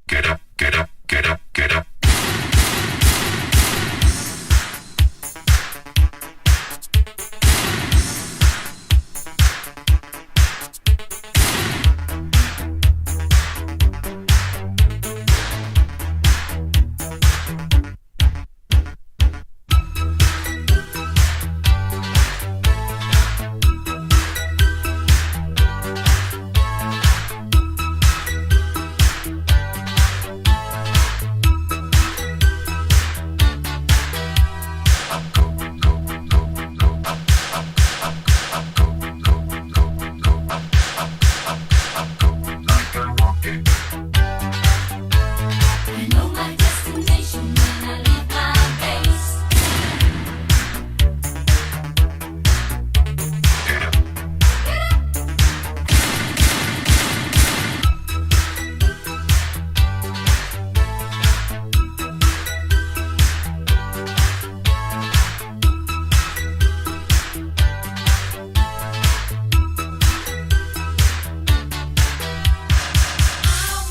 Get up, get up, get up, get up. I know my destination when I leave my base. I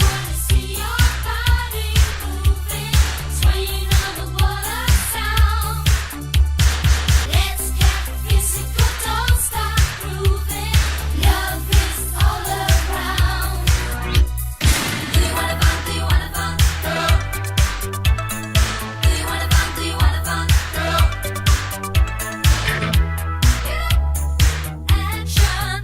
wanna see your body moving, swaying on the water sound. Let's get physical, don't stop grooving. Love is all around. Do you wanna fun? Do you wanna fun? Do you wanna fun? Do you wanna fun? Action.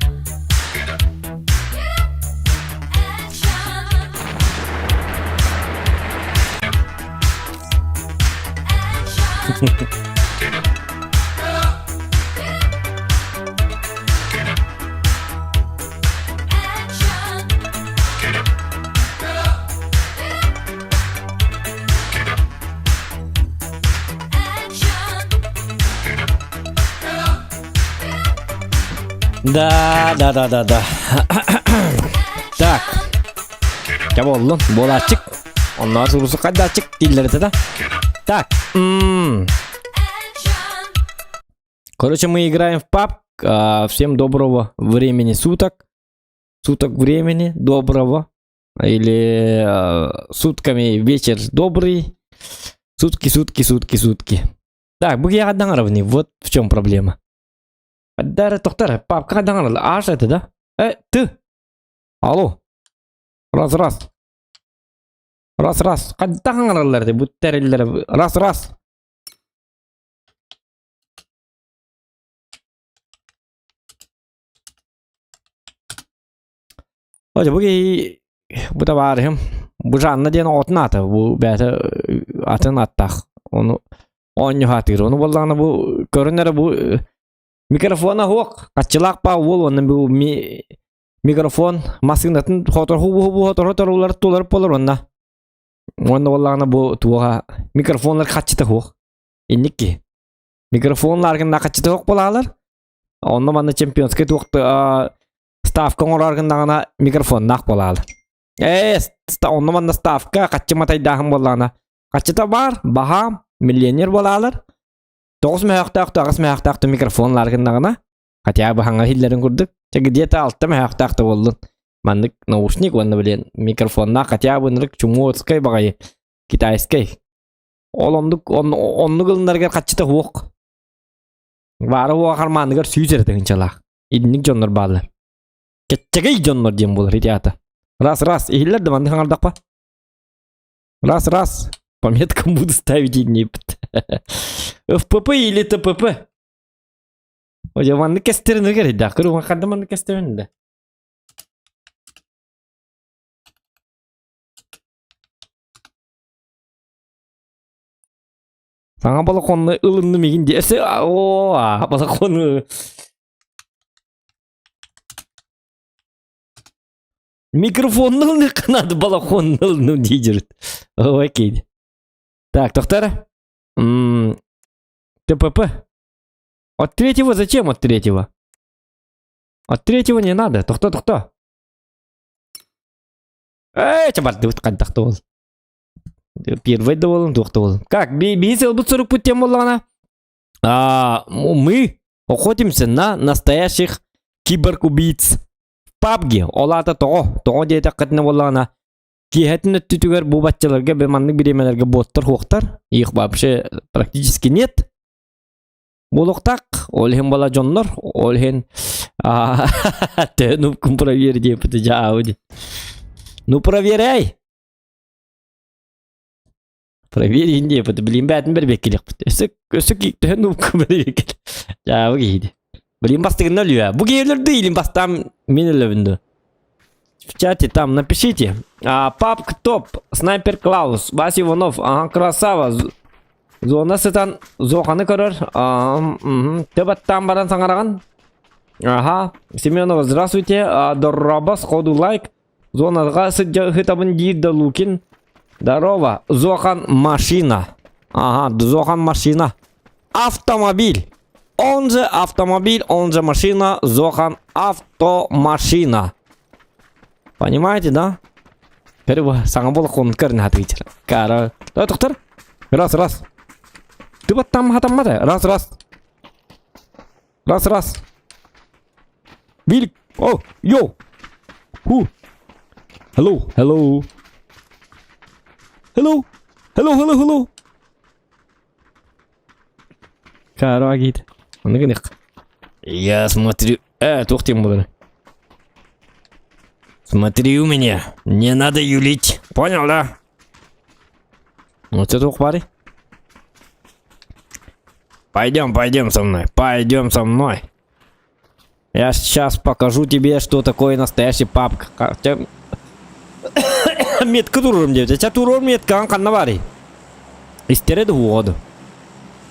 Да. Так. Кем oldu? Bol açık. Onlar sorusu kadar açık dilleri да. Так. Короче, мы играем в PUBG. Всем доброго времени суток. Суток времени доброго. Или сутками вечер добрый. Сутки. Так, быги кадан равны. Вот в чем проблема. Дары тоқтар, PUBG кадан равны. Аш это, да? Ты. Алло. Раз. Кадан равны. Буттариллер. Раз. Hocam bu da var hem bu canlı diyen otun atı bu bete atın attak onu onyu hatır onu bollana bu görünere bu mikrofona hoq kaçılak pa bol onun bu mikrofon masinatın hotor ular tolar polar onna onda bollana bu tuğa mikrofonlar kaçtı hoq innikki mikrofonlar kaçtı hoq bolalar onda bana championska tuqta ставка ораргындагына микрофон нак болалы. Онны манда ставка каччы матай дахым боллана. Каччыта бар, баха, миллионер болалар. 9 мехтакты микрофонларгындагына. Хотя бы ханга хиллерин курдук. Где-то 6 мехтакты болдун. Мандык наушник онны билен микрофонна хотя бы нырык чумуотскай багай китайский. Олондук онну кылындарга каччыта хуок. Бары хуа кармандыгар сүйзер дегенчалак. Идник жоннор баалы. Кечеге жоннор дем болар ребята. Раз. Ихиллер да манды хаңардак па? Раз. Пометкам буду ставить и не ФПП или ТПП? Ой, манды кестерин керек да. Кыру кандай манды кестерин да. Саңа балаконны ылынды мегин десе, балаконны микрофонның канады балахонның дейдер. Окей. Так, тоқтар. ТПП. От третьего зачем от третьего? От третьего не надо. Тохто. Чабар, ты вот контакт был. Первый доволен, тохто. Как, бисел бы 40 путем молана? Мы охотимся на настоящих киберубийц. PUBG олата того дейта кытны боллана Киһетін өттүтүгер бу батчаларга бе маннык биремелерге боттар хоқтар. Их вообще практически нет. Болуктак, олхен бала жоннор, олхен те ну проверь деп жауди. Ну проверяй. Проверь деп билим бәтин бербек келек. Өсөк икте ну бербек. Жауди. Билим бастыгын өлүя. Бу гейлерди илим бастам мен өлөбүндү. В чате там напишите. Папка топ, снайпер Клаус, Вася Иванов, ага, красава. Зона сытан зоқаны көрөр. Тебаттан баран саңараған. Ага, Семенова, здравствуйте. Дорабас, ходу лайк. Зонаға хитабын дейді Лукин. Здорово. Зоқан машина. Ага, Зоқан машина. Автомобиль. Он же автомобиль, он же машина. Зоқан автомашина. Понимаете, да? Первый саңа болық оның көрін хаты кетер. Кара. Тоқтар. Раз. Ты вот там хатамады. Раз. Билик. О, йоу. Ху. Hello. Кара гид. Он гынық. Я смотрю. Тоқтем бұлар. Смотри у меня, не надо юлить. Понял, да? Вот это ухвари. Пойдем со мной. Я сейчас покажу тебе, что такое настоящий папка. Метка турурум девчат. Сейчас турурум метка, каннавари. Истерет воду.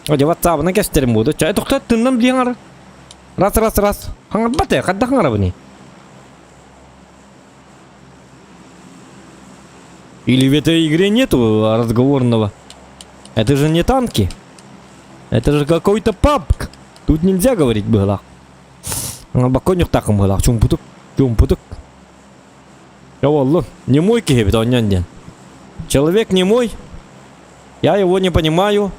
Оде ватсап, на кестерим буду. Чай тухта тыннам дияңар. Раз. Хангар бате, кадда хангара буни. Или в этой игре нету разговорного? Это же не танки. Это же какой-то папк. Тут нельзя говорить было. На баконях таком было. Чумпутук. Я wallah, не мой кихебит, он нянден. Человек не мой. Я его не понимаю.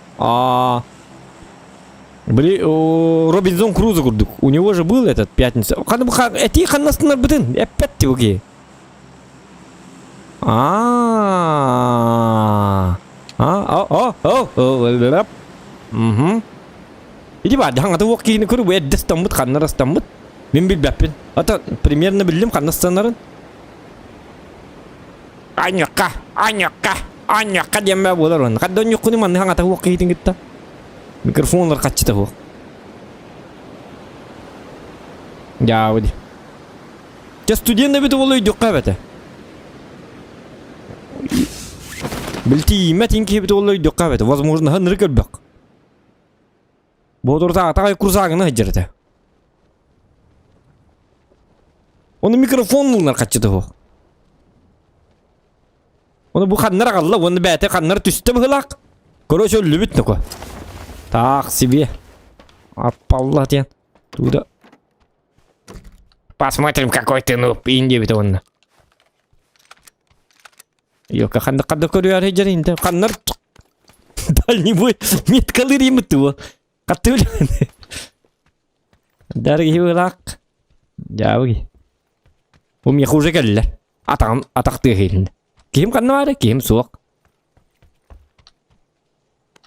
Робинзон Крузо курдук. У него же был этот пятница. Эти ханнастынар бытын. Опять тебе. Иди ба, хаңаты оқ кейіні көріп, дестамбыт, қаннар астамбыт. Мен білбәппен. Ата, примерно білдім қаннастанарын. Аньоққа дембә болар оны. Қадда оньоққыны манны хаңаты оқ кейтін кетті. Микрофонлар қатчыта оқ. Жауды. Те студентті біті олай жоққа бәті. Білті мәтін кейбіті олай жоққа бәті. Возможно, ханры көлбәк. Бодуртаға тағай курсағына хыджырды. Оны микрофонлар қатчыта оқ. Оны бұл қаннар ағалла, оны бәті қаннар түсті бұғылақ. Короче, өлі бітні ко. Так, себе. Аппалла тен. Туда. Посмотрим, какой ты нуб. Инде бит онна. Йока, қанды көрі әрі жарайында. Қаннар. Дальний бой. Меткалыр емітті ол. Қатты өлі. Дәргі бұғылақ. Жауғы. Бұл меқы уже кәлілер. Атақты келінді. Кем қанны бары? Кем соқ.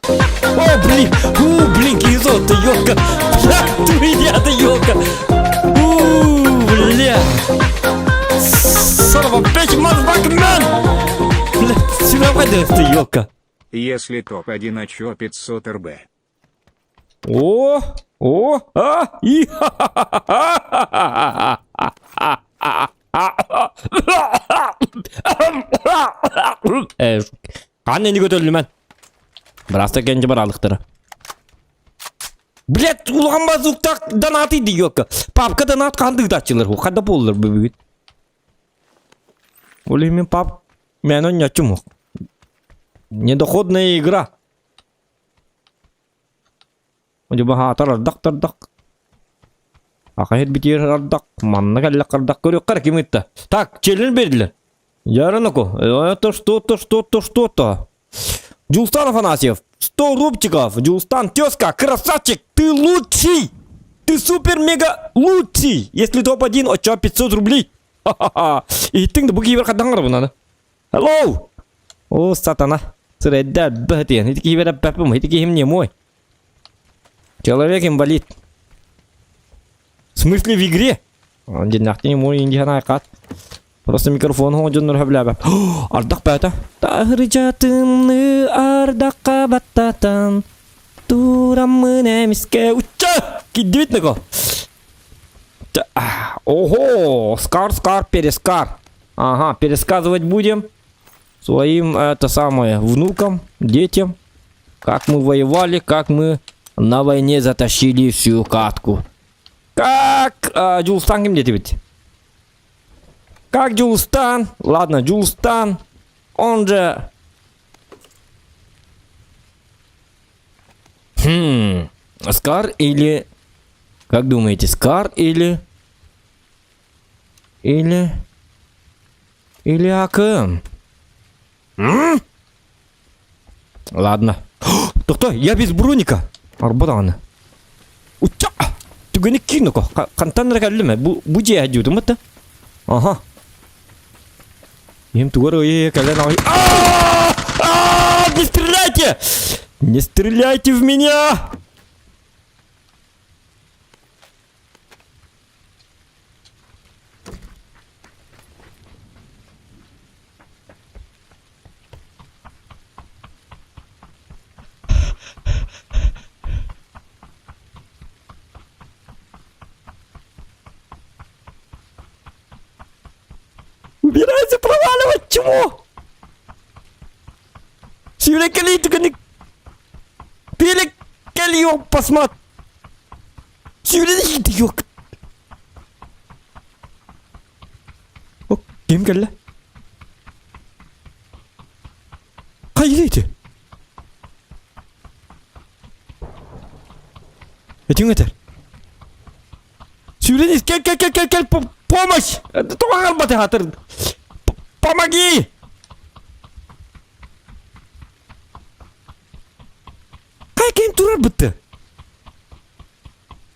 О, блин, кизоты, ёлка. Ты меня-то, ёлка. Бля. Son of a bitch, motherfucking man. Бля, сюда пойдешь ты, ёлка. Если топ-1 очо 500 РБ. Қаны не көтөлі мән? Бірасты кенде бар алықтыры. Блядь, ұлған ба звуктақ донаты еді ёлка. Папка донат қанды датчылар. Қада болылар бүгін. Олей мен пап, мен он нячым оқ. Недоходная игра. Оде баға тардақ. Ақайыр бітер ардақ. Манна кәлі қардақ көрек қар кем етті. Так, челін берділі. Ярыныку. Это что-то. Джулстан Афанасьев. 100 рубчиков. Джулстан, тезка, красавчик. Ты лучший. Ты супер-мега лучший. Если топ-1, очо 500 рублей. Ха-ха-ха. И ты на буги верх отдангар бунаны. Hello! О, сатана. Средда бахтен. Эти кибера папам, эти ким не мой. Человек инвалид. В смысле в игре? Он денахти не мой индиана кат. Просто микрофон он жоннор хабляба. Ардак бата. Тахрижатымны ардака баттатан. Турамын эмиске уча. Кидвит него. Ого, скар, перескар. Ага, пересказывать будем своим, это самое, внукам, детям, как мы воевали, как мы на войне затащили всю катку. Как Джулстан где ведь? Как Джулстан? Ладно, Джулстан, он же... Скар или... Как думаете, Скар или АКМ? Ладно. Кто? Я без броника. Арбадан. Уча! Ты гонишь кинуко. Кантан рекалиме. Буди адю, думаете? Ага. Им тугоро е калена. Не стреляйте! Не стреляйте в меня! Убирайся, проваливать, чего? Сюрекали, ты не... Перекали его, посмотри. Сюрекали, ты его... О, кем калла? Haydi. Этим это. Сюрекали, кель, помощь! Туган батахатыр. Помоги! Каким турар бытты?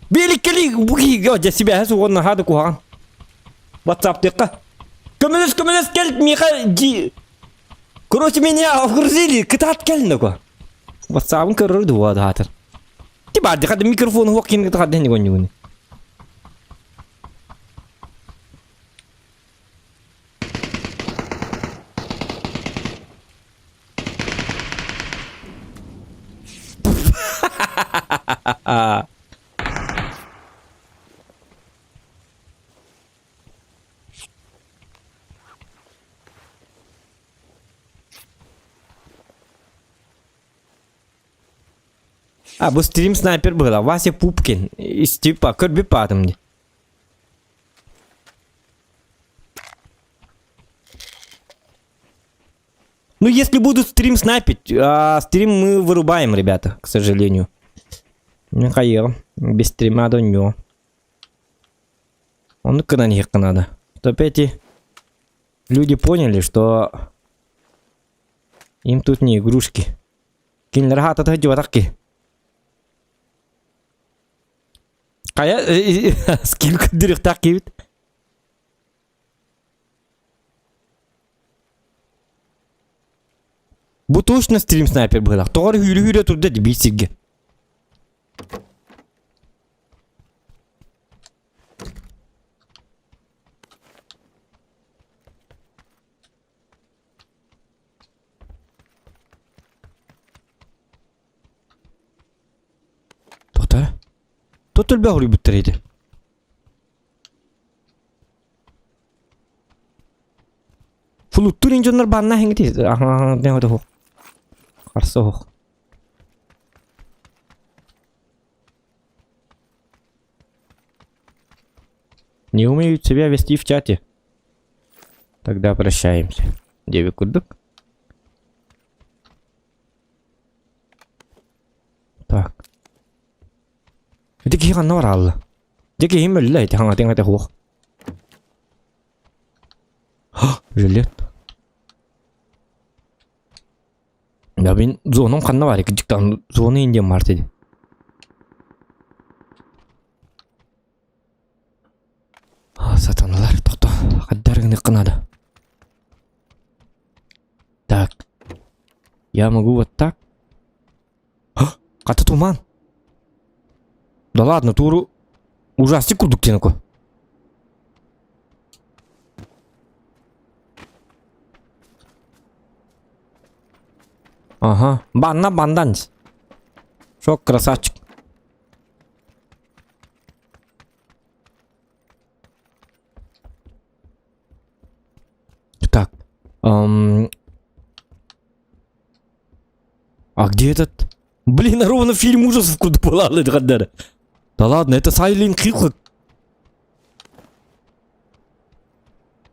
Беликали буги я себя суонна хады кухан. WhatsApp текка. Көмелес кел миха ди. Короче, меня огрузили, кытат келнего. WhatsApp көрөр дуа датыр. Ти барды хады микрофон хокин кытат дени гонюни. Bu stream снайпер была, Вася Пупкин из типа Kirby Patton. Ну, если будут стрим снайпить, стрим мы вырубаем, ребята, к сожалению. Михаил, без стрима до него. Он на них надо. Чтоб эти люди поняли, что им тут не игрушки. Кинлер хата тахидио атаки. Кая сколько дырых такие. Bu точно стрим снайпер был. Тор хүйрі турда дебейсиге. Тота? Тот өлбә хұры бүттір еді. Фулуттур инжонлар банна хәңгі дейді. Аха, дәң өді хоқ. Қарсы хоқ. Не умеют себя вести в чате. Тогда прощаемся. Деви курдык. Так. Это кихан нор алла. Деки химмел лайт ханга тенга те хух. Жилет. Да мен зоном қанна бар екен жіктан зоны инден март еді. Сатаналар тоқта қаддарыңды қынады. Я могу вот так. Ката туман. Да ладно, туру ужастик курдук тенеку. Ага, банданс. Шок, красавчик. Так. А где этот? Блин, ровно фильм ужасов куда полала это. Да ладно, это Silent Hill.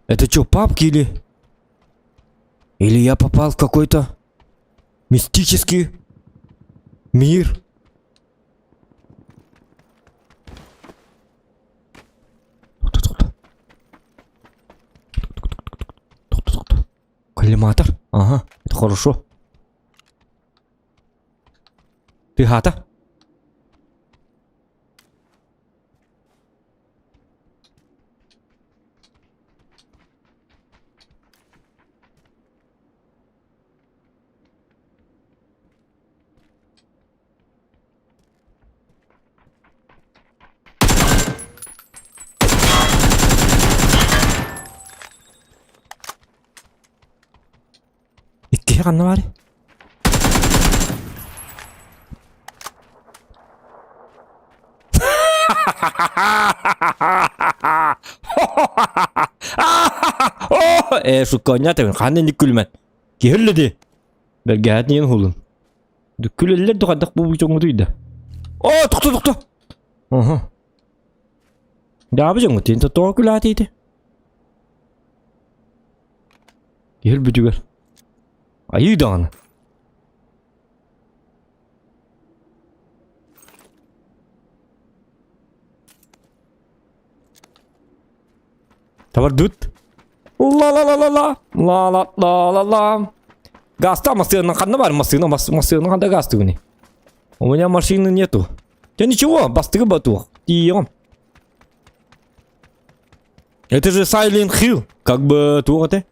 Это что, папки или... Или я попал в какой-то мистический мир? Коллиматор? Ага, это хорошо. Ты хата? İki kanlı var. Şu konya tabii kanı nikülmen. Gihirledi. Belki hadi yeni hulun. Düküleller de kadak bu çok mutluydu. Tuk. Aha. Ne yapacaksın? Tinta tokulatıydı. Gihir bücüger. Ayı dağını. Товар дут. Ла-ла-ла-ла-ла. Гаста машина ханна бар, машина ханда газ тугни. У меня машины нету. Да ничего, бастыгы бату. Тием. Это же Silent Hill. Как бы тугате.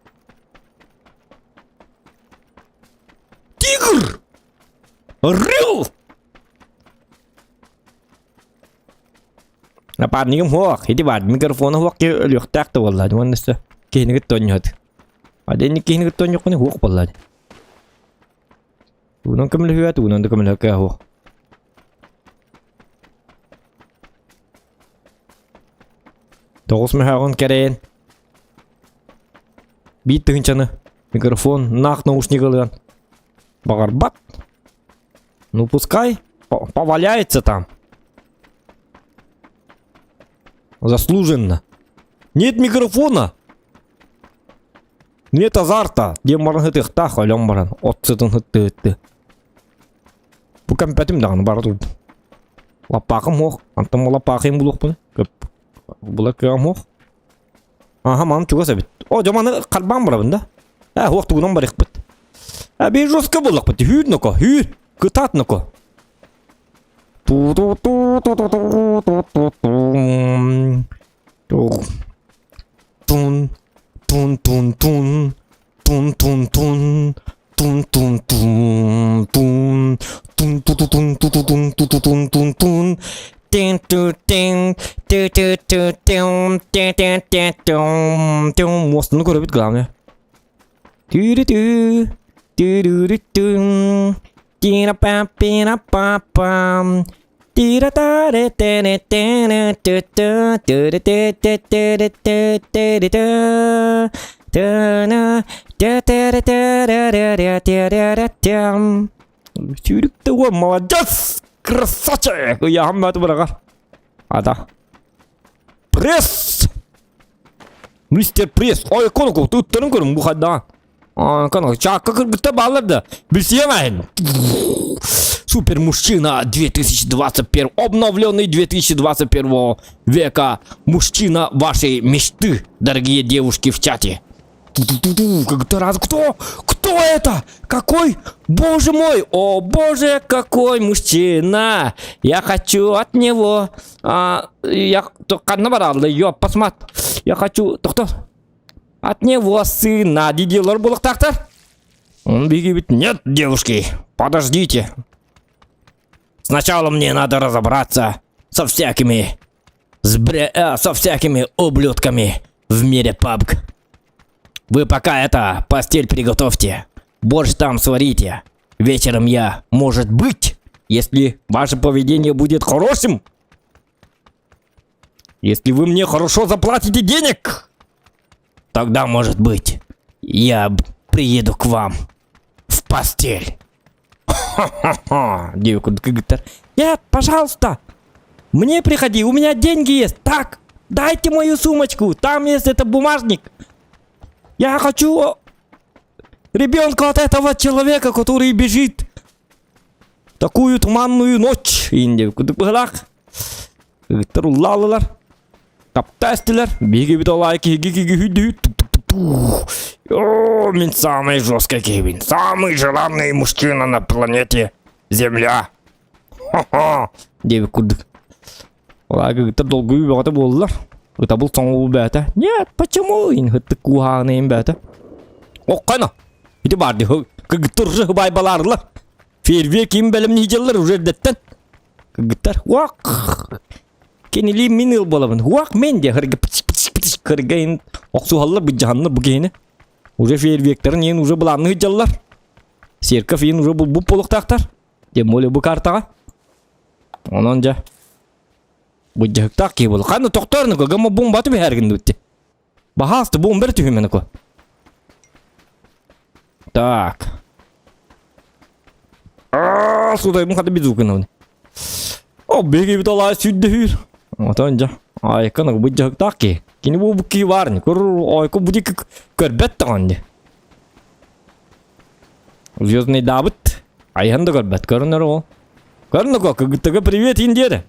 Тигр! Рыл! Напарником хуак, эти бад микрофона хуак ке лёхтак-то валлади, вон несте кейнеге тоньёт. А дени кейнеге тоньёк не хуак валлади. Унан камле хуят, унан да камле ке хуак. Тогус мехагон керен. Бит тынчаны. Микрофон нах наушник алган. Багарбат. Ну пускай поваляется там. Заслуженно. Нет микрофона. Нет азарта. Демаран хытых тах алёмбаран. Отсытын хытты. Бу компетим дагын бар тут. Лапакым хох. Антам лапакым булук бу. Көп. Була кем хох. Ага, мам чуга сабит. О, жаманы калбам бар бунда. Хох тугунан бар икпит. Би жестко булак бит. Хүйднөкө. Хүй. Кытатнөкө. Мостunu көрөбүт главное. Тира-пам-пира-пам-пам. Молодец! Красавчик! Я хаммат брага. Ада. Пресс! Мистер Пресс. Ой, коноку, тут тырым-көрім бұқадда. Коноку, чакка кыргытта балырды. Білсемен. Супер мужчина 2021, обновленный 2021 века. Мужчина вашей мечты, дорогие девушки в чате. Как-то раз, кто? Кто это? Какой? Боже мой, о боже, какой мужчина. Я хочу от него. Я только набрал ее, посмотри. Я хочу, кто? От него сына, дидилор булык тактар. Он бегит. Нет, девушки, подождите. Сначала мне надо разобраться со всякими со всякими ублюдками в мире PUBG. Вы пока это постель приготовьте, борщ там сварите. Вечером я, может быть, если ваше поведение будет хорошим, если вы мне хорошо заплатите денег, тогда, может быть, я приеду к вам в постель. Ха-ха-ха. Девушка говорит: нет, пожалуйста, мне приходи, у меня деньги есть. Так, дайте мою сумочку, там есть этот бумажник. Я хочу ребенка от этого человека, который бежит в такую туманную ночь. Девушка говорит: лалалар, таптастилер, беги битолайки, гиги. О, мен самый жесткий Кевин, самый желанный мужчина на планете Земля. Ха-ха. Девушка говорит: долго убивать боллар. Это был самый бета. Нет, почему? Это кухонный бета. О, кайна. Это барды. Как тоже байбаларлар. Фейерверк им белем нижеллар уже деттен. Как гитар. Вак. Кенили минил болабын. Вак мен де харга пич харгаин. Оксухаллар бижанна бугейне. Уже фейерверктерин ен уже буланны хыжаллар. Серков ен уже бу полуктактар. Демоле бу картага. Онон жа. Бujjak taki bol. Kan doktor nego gamo bomba tu bihargin dutte. Bahas tu bomber tu himenako. Так. Сюда ему хата бизукан. О, беги битала сюда хир. Вот он жа. Ай, канак bujjak taki. Kini bu buki warni. Kur ой, ко буди көрбет таганды. Звездный Давид. Айханда көрбет көрнөр ол. Көрнөкө кыгыттыгы привет индеде.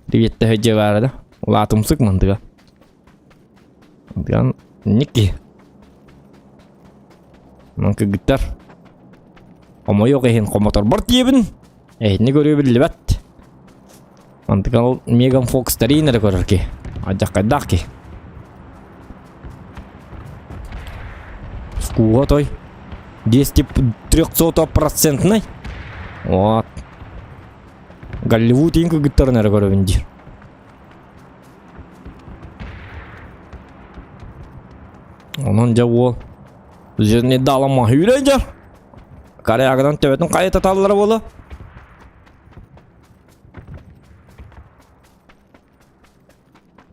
Привет, ты где варда? Латум сык мантыга. Ган Ники. Манка гитар. Омойо кехин комотор бар тиебин. Не көрө билбет. Мантыгал Меган Фокс таринер көрөрки. Ажакайдаки. Скуга той. 200-300%. Вот. Голливуд инка гитарнер көрөбүндүр. Онон жабо. Жерне далама үйренжер. Караягынан төбөтүн кайта таллары болу.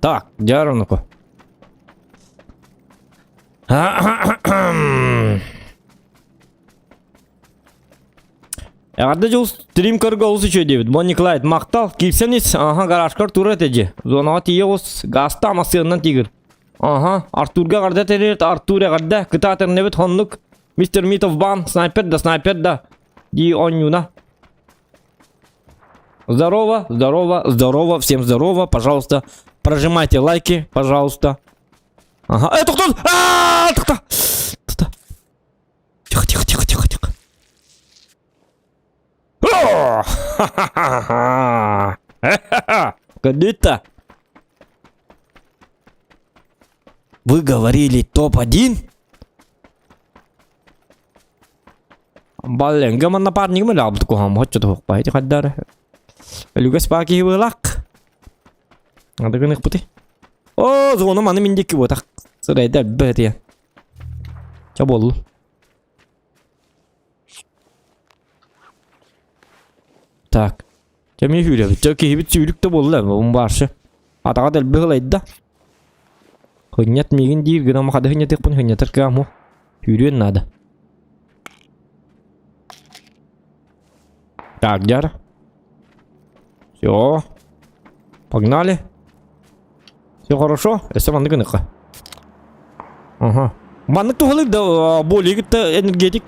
Так, жарыныко. Ягарды жол стрим көргөз үчө дебит. Бон Николай мактал кирсениз, гаражкар тура теже. Зона тиегос гаста масыгынан тигир. Артурга гарды терет, Артура гарды кытатыр небет хонлук. Мистер Митов бан, снайпер да. Ди онюна. Здорово, всем здорово, пожалуйста. Прожимайте лайки, пожалуйста. Это кто? Тихо. Кадыта. Вы говорили топ-1? Блин, гаман напарник мы лаб такого, хочет его пойти хаддар. Люгас паки вылак. Надо гоних пути. О, зона маны миндики вот так. Срайда бэти. Чабол. Так. Чами хюря, чаки хибит чүрүктө болду, бомбаршы. Атага дел быгылайда. Хынят мигин дир гына махады хынят экпун хынятыр каму. Хюрен надо. Так, Дяра. Все. Погнали. Все хорошо. Если манны гыныка. Манны тухалык да более гитта энергетик.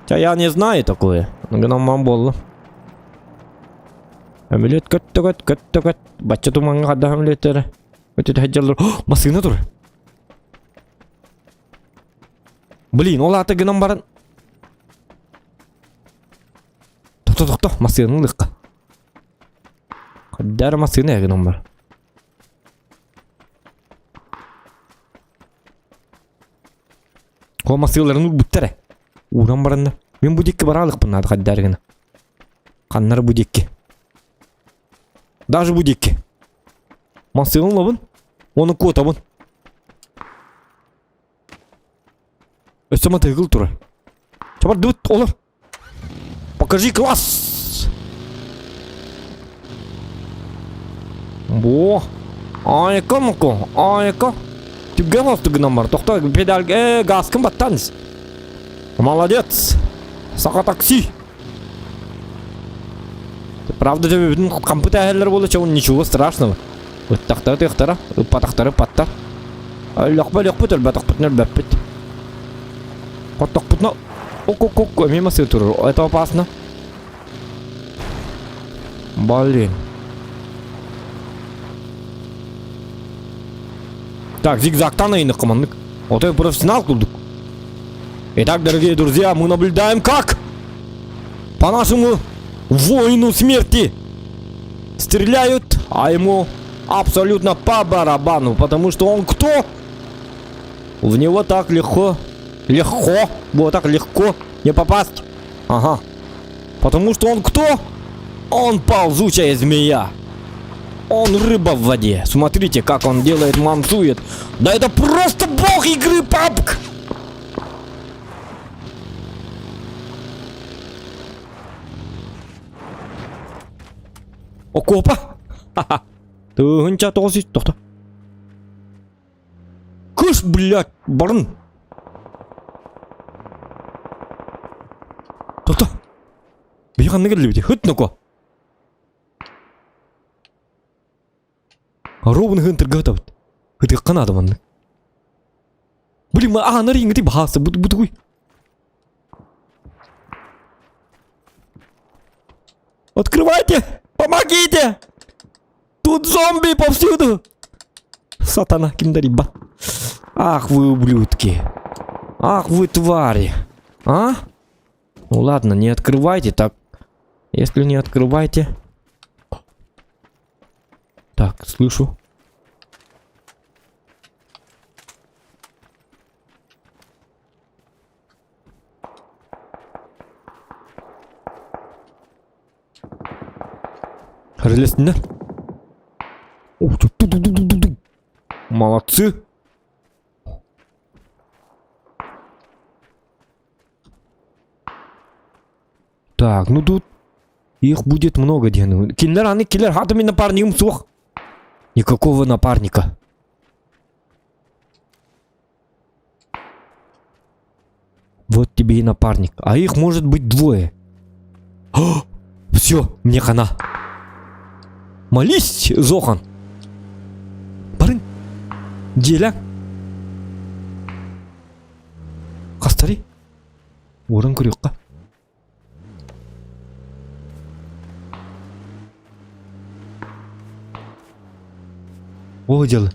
Я не знаю такое. Гына ман болду. Амилет көттөгөт. Бачча туманга хадда амилеттери. Өтөт хаджалар. Масыгына тур. Блин, ол аты гынан барын. Токто, масыгына лыкка. Хаддар масыгына гынан бар. О масыларын үлбүттер. Уран барында. Мен бу декке баралык бунады каддаргына. Каннары бу декке. Даже бу декке. Масылын лабын. Оны котабын. Өсөмө тыгыл тура. Чабар дут олар. Покажи класс. Бо. Айка муко. Айка. Тюбге мостугынан бар. Токта педалге газкын баттаныз. Молодец. Сака такси. Правда же bütün компьютерлер болчу, ничего страшного. Вот тахтара, паттар. Лёкпа төлбөт. Коттокпутна. Ок, мимо сытыр. Это опасно. Блин. Так, зигзагтан иных командник. Вот это профессионал кулдук. Итак, дорогие друзья, мы наблюдаем, как по нашему воину смерти стреляют, а ему абсолютно по барабану, потому что он кто? В него так легко, вот так легко не попасть. Ага. Потому что он кто? Он ползучая змея. Он рыба в воде. Смотрите, как он делает, мансует. Да это просто бог игры, папк! Окопа? Ха-ха. Ты гонча тоғыз тоқта. Күш, блядь, барын. Тоқта. Бейхан негерлі бейде. Хүт нүко. Ровын ғын тұрға өтабыд. Хүті қана адаманды. Блин, ана рейіңі деп хасы. Бұды ғой. Открывайте! Помогите! Тут зомби повсюду! Сатана, киндариба. Ах вы ублюдки. Ах вы твари. А? Ну ладно, не открывайте так. Если не открывайте... Так, слышу. Релестинер. Молодцы. Так, ну тут их будет много, Диана. Киллер, хатами напарником сух. Никакого напарника. Вот тебе и напарник. А их может быть двое. Все, мне хана. Молись, Зохан. Барын. Деля. Хастари. Орын көрекқа. О, дело.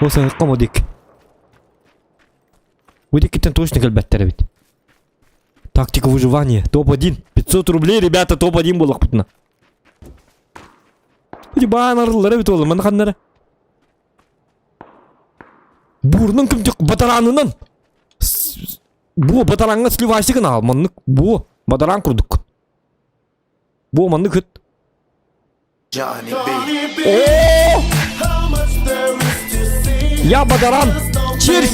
Осы қамадек. Выдекитен точно кальбаттер ведь. Тактика выживания. Топ-1. 500 рублей, ребята, топ-1 был охпутно. Ходи банарлары бит олы, манханнары. Бурнын кім тек батаранынан. Бу батаранға сливайсыгын ал, маннык. Бу батаран күрдік. Бу маннык хыт. О! Я батаран. Черс.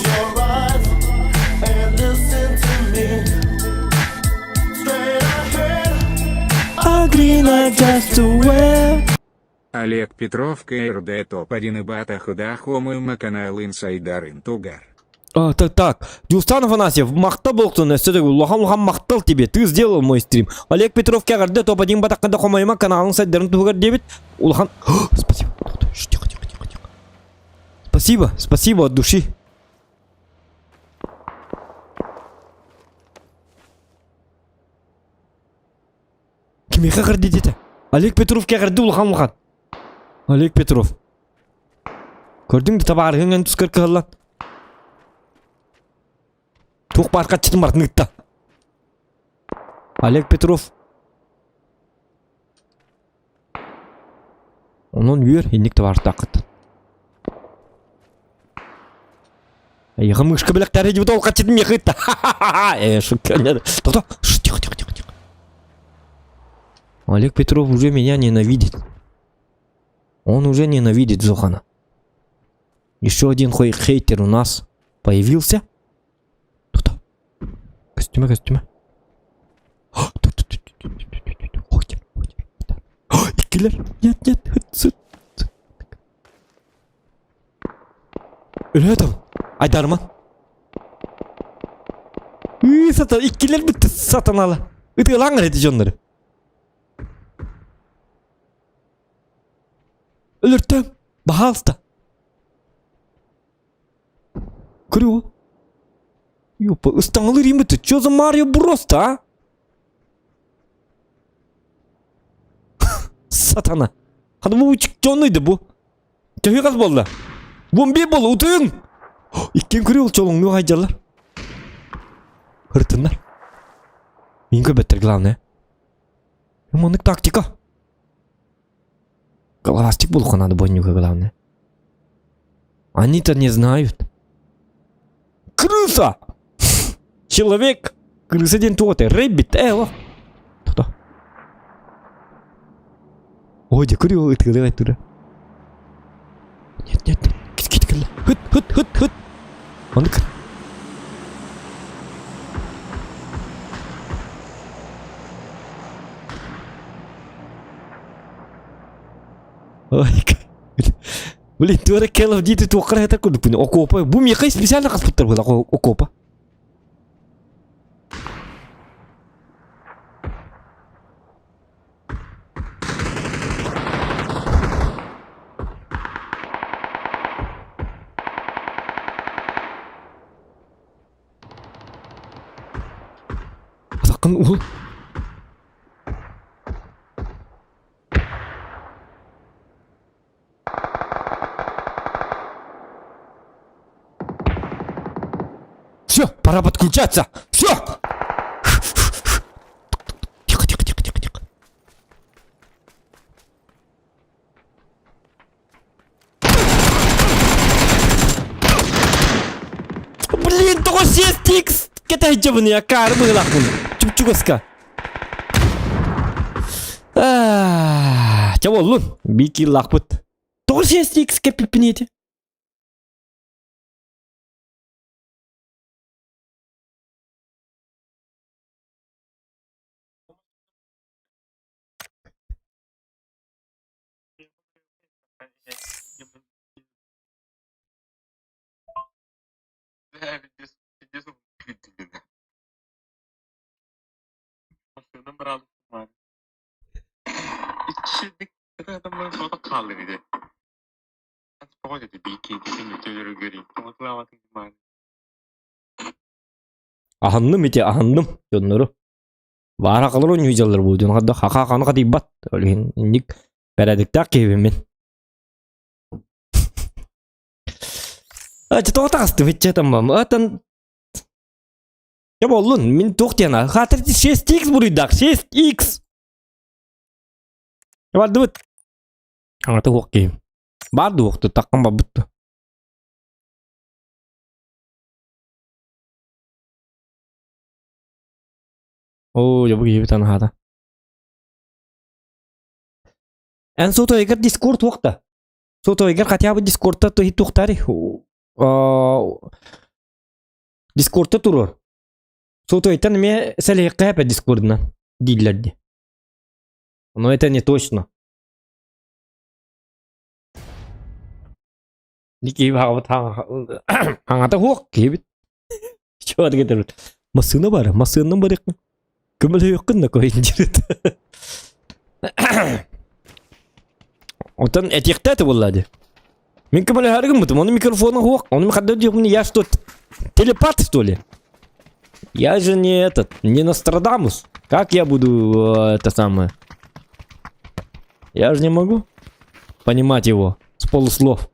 Олег Петров, КРД ТОП-1 и Бата Худахомы канал Инсайдар Интугар. Так. Дюстан Афанасьев, мақта болсын, лохан мақтал тебе, ты сделал мой стрим. Олег Петров, КРД ТОП-1 Бата Худахомы канал Инсайдар Интугар 9. Улхан... Спасибо. Тихо. Спасибо от души. Кімге қағырды деді? Олег Петров қағырды ұлған. Олег Петров. Көрдің бі таба арғыңын түскір қығылан? Тоқ барқа чытым бартын ғытта. Олег Петров. Onun yür indik de var takıt. Yıkım ışkı bilekleri gibi de ol kaçırdım yıkıttı. Şu kendine. Тихо. Олег Петров уже меня ненавидит. Он уже ненавидит Зохана. Еще один хейтер у нас появился. Кто-то. Костюмы. Киллер. Нет. Öyle adam. Aydarman. Satan. İkkiler bitti satan ala. Lan edici onları. Ölürtüm. Bahalsta. Курю. Ёпа, устал римы-то, чё за Марио Брос-то, а? Сатана. Hadi bu çıkçonluydu bu. Köy kaz boldu. Bombi bol utun. İkken kuru çolun ne haycarlar. Hırtınlar. Minko better главное. Юманык тактика. Головастик булха надо бонюка главное. Они-то не знают. Крыса! Человек! Крыса день тоты. Рэббит, эво! Кто? Ой, где курил, это давай туда. Нет. Кит, кит. Хыт. Он так. Ой, блин, ты это Call of Duty туаққар это куды пуне окопа. Бу мекай специально қаспыттар бұл окопа. Sakın ul. Все, пора подключаться. Все. Тихо. Блин, только 6х. Kita hijabını ya karımı lakın. Çubuk aska. Çabuk olun. Bir kill lakpıt. Только 6х kepipiniyeti. Aslında bravo var. İçişlik adamların sonra kaldı bir de. Spor dedi bir iki müdürleri göreyim. Unutulamadın mı? Ahandım ite ahandım. Onları. Vara kalır oynayacaklar bu. Dün kadar haka kadar bat. Öyle indik. Beredikte kevimin. Çato takastı hiç tamam. Atan ya bolun min toktiyana. Hatır 6x buruydak. 6x. Ya vardı mı? Anlatı okuyayım. Vardı oktu takım babuttu. Oo ya bu gibi tanı hada. En soto eğer Discord okta. Soto eğer katya bu Discord'ta to hit oktari. Discord'ta turur. Soto это мне слегка по Discord'на. Дилерди. Но это не точно. Ники вот аңата хук кибит. Чё дегендер. Масына бар, масынның бар екен. Кімілі екен на койын жүрет. Отан этиктаты болады. Мен кімілі әргім бұтым, оның микрофоны хук. Оның қадда деймін, я что, телепат, что ли? Я же не не Нострадамус. Как я буду это самое? Я же не могу понимать его с полуслов.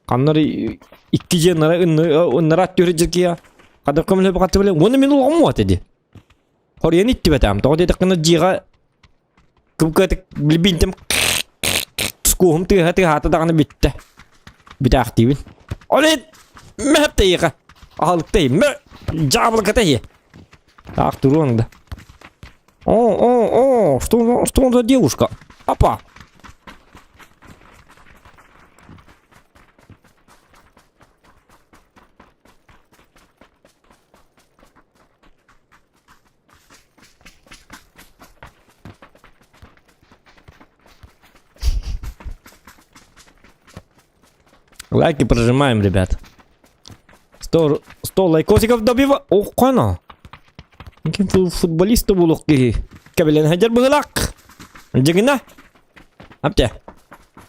Каннары икки нарат görəcək ya. Qadır kömle bakatı bile. Onu men olmam dedi. Horyan itti betam. Toğda da kana jiga. Kıbkatık bilbintim. skuhum tыha dağını bitti. Bir de aktivin. Olin! Mehep de yıka. Alıktayım. Cabılık atayı. Так, турон, да. О, что он за девушка? Опа. Лайки прожимаем, ребят. 100 лайкосиков добива. Ох, кана. Mungkin futbolist tuh buluk ki. Kabilan hajar belak. Jengna. Apa ya?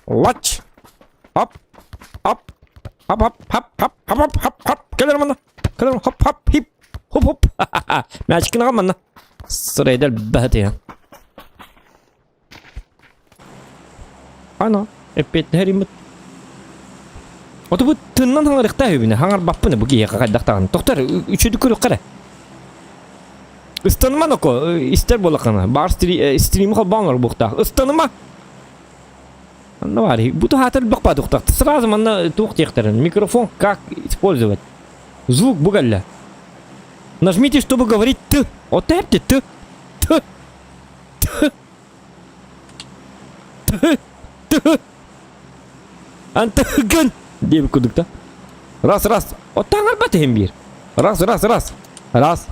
Watch. Hop. Hop. Hop hop hop hop hop hop hop hop. Kalian mana? Kalian hop hop hip. Hop hop. Match kena mana? Sırayla bahati ya. Ana. Epet herimet. Oto bu tınnan hangar iktahı bine. Hangar bappı ne bu ki ya kakak daktan. Doktor. Üçü dükürü kare. Istanma noko, ister bolakana. Bar stream ko banger bukta. Istanma. Ne var? Bu da hatta bakpa dokta. Сразу манна тух техтерин. Микрофон как использовать? Звук бугальля. Нажмите, чтобы говорить ты. Вот это ты. Ты. Антаган. Диев кудукта. Раз. Вот тангар батем бир. Раз. Раз.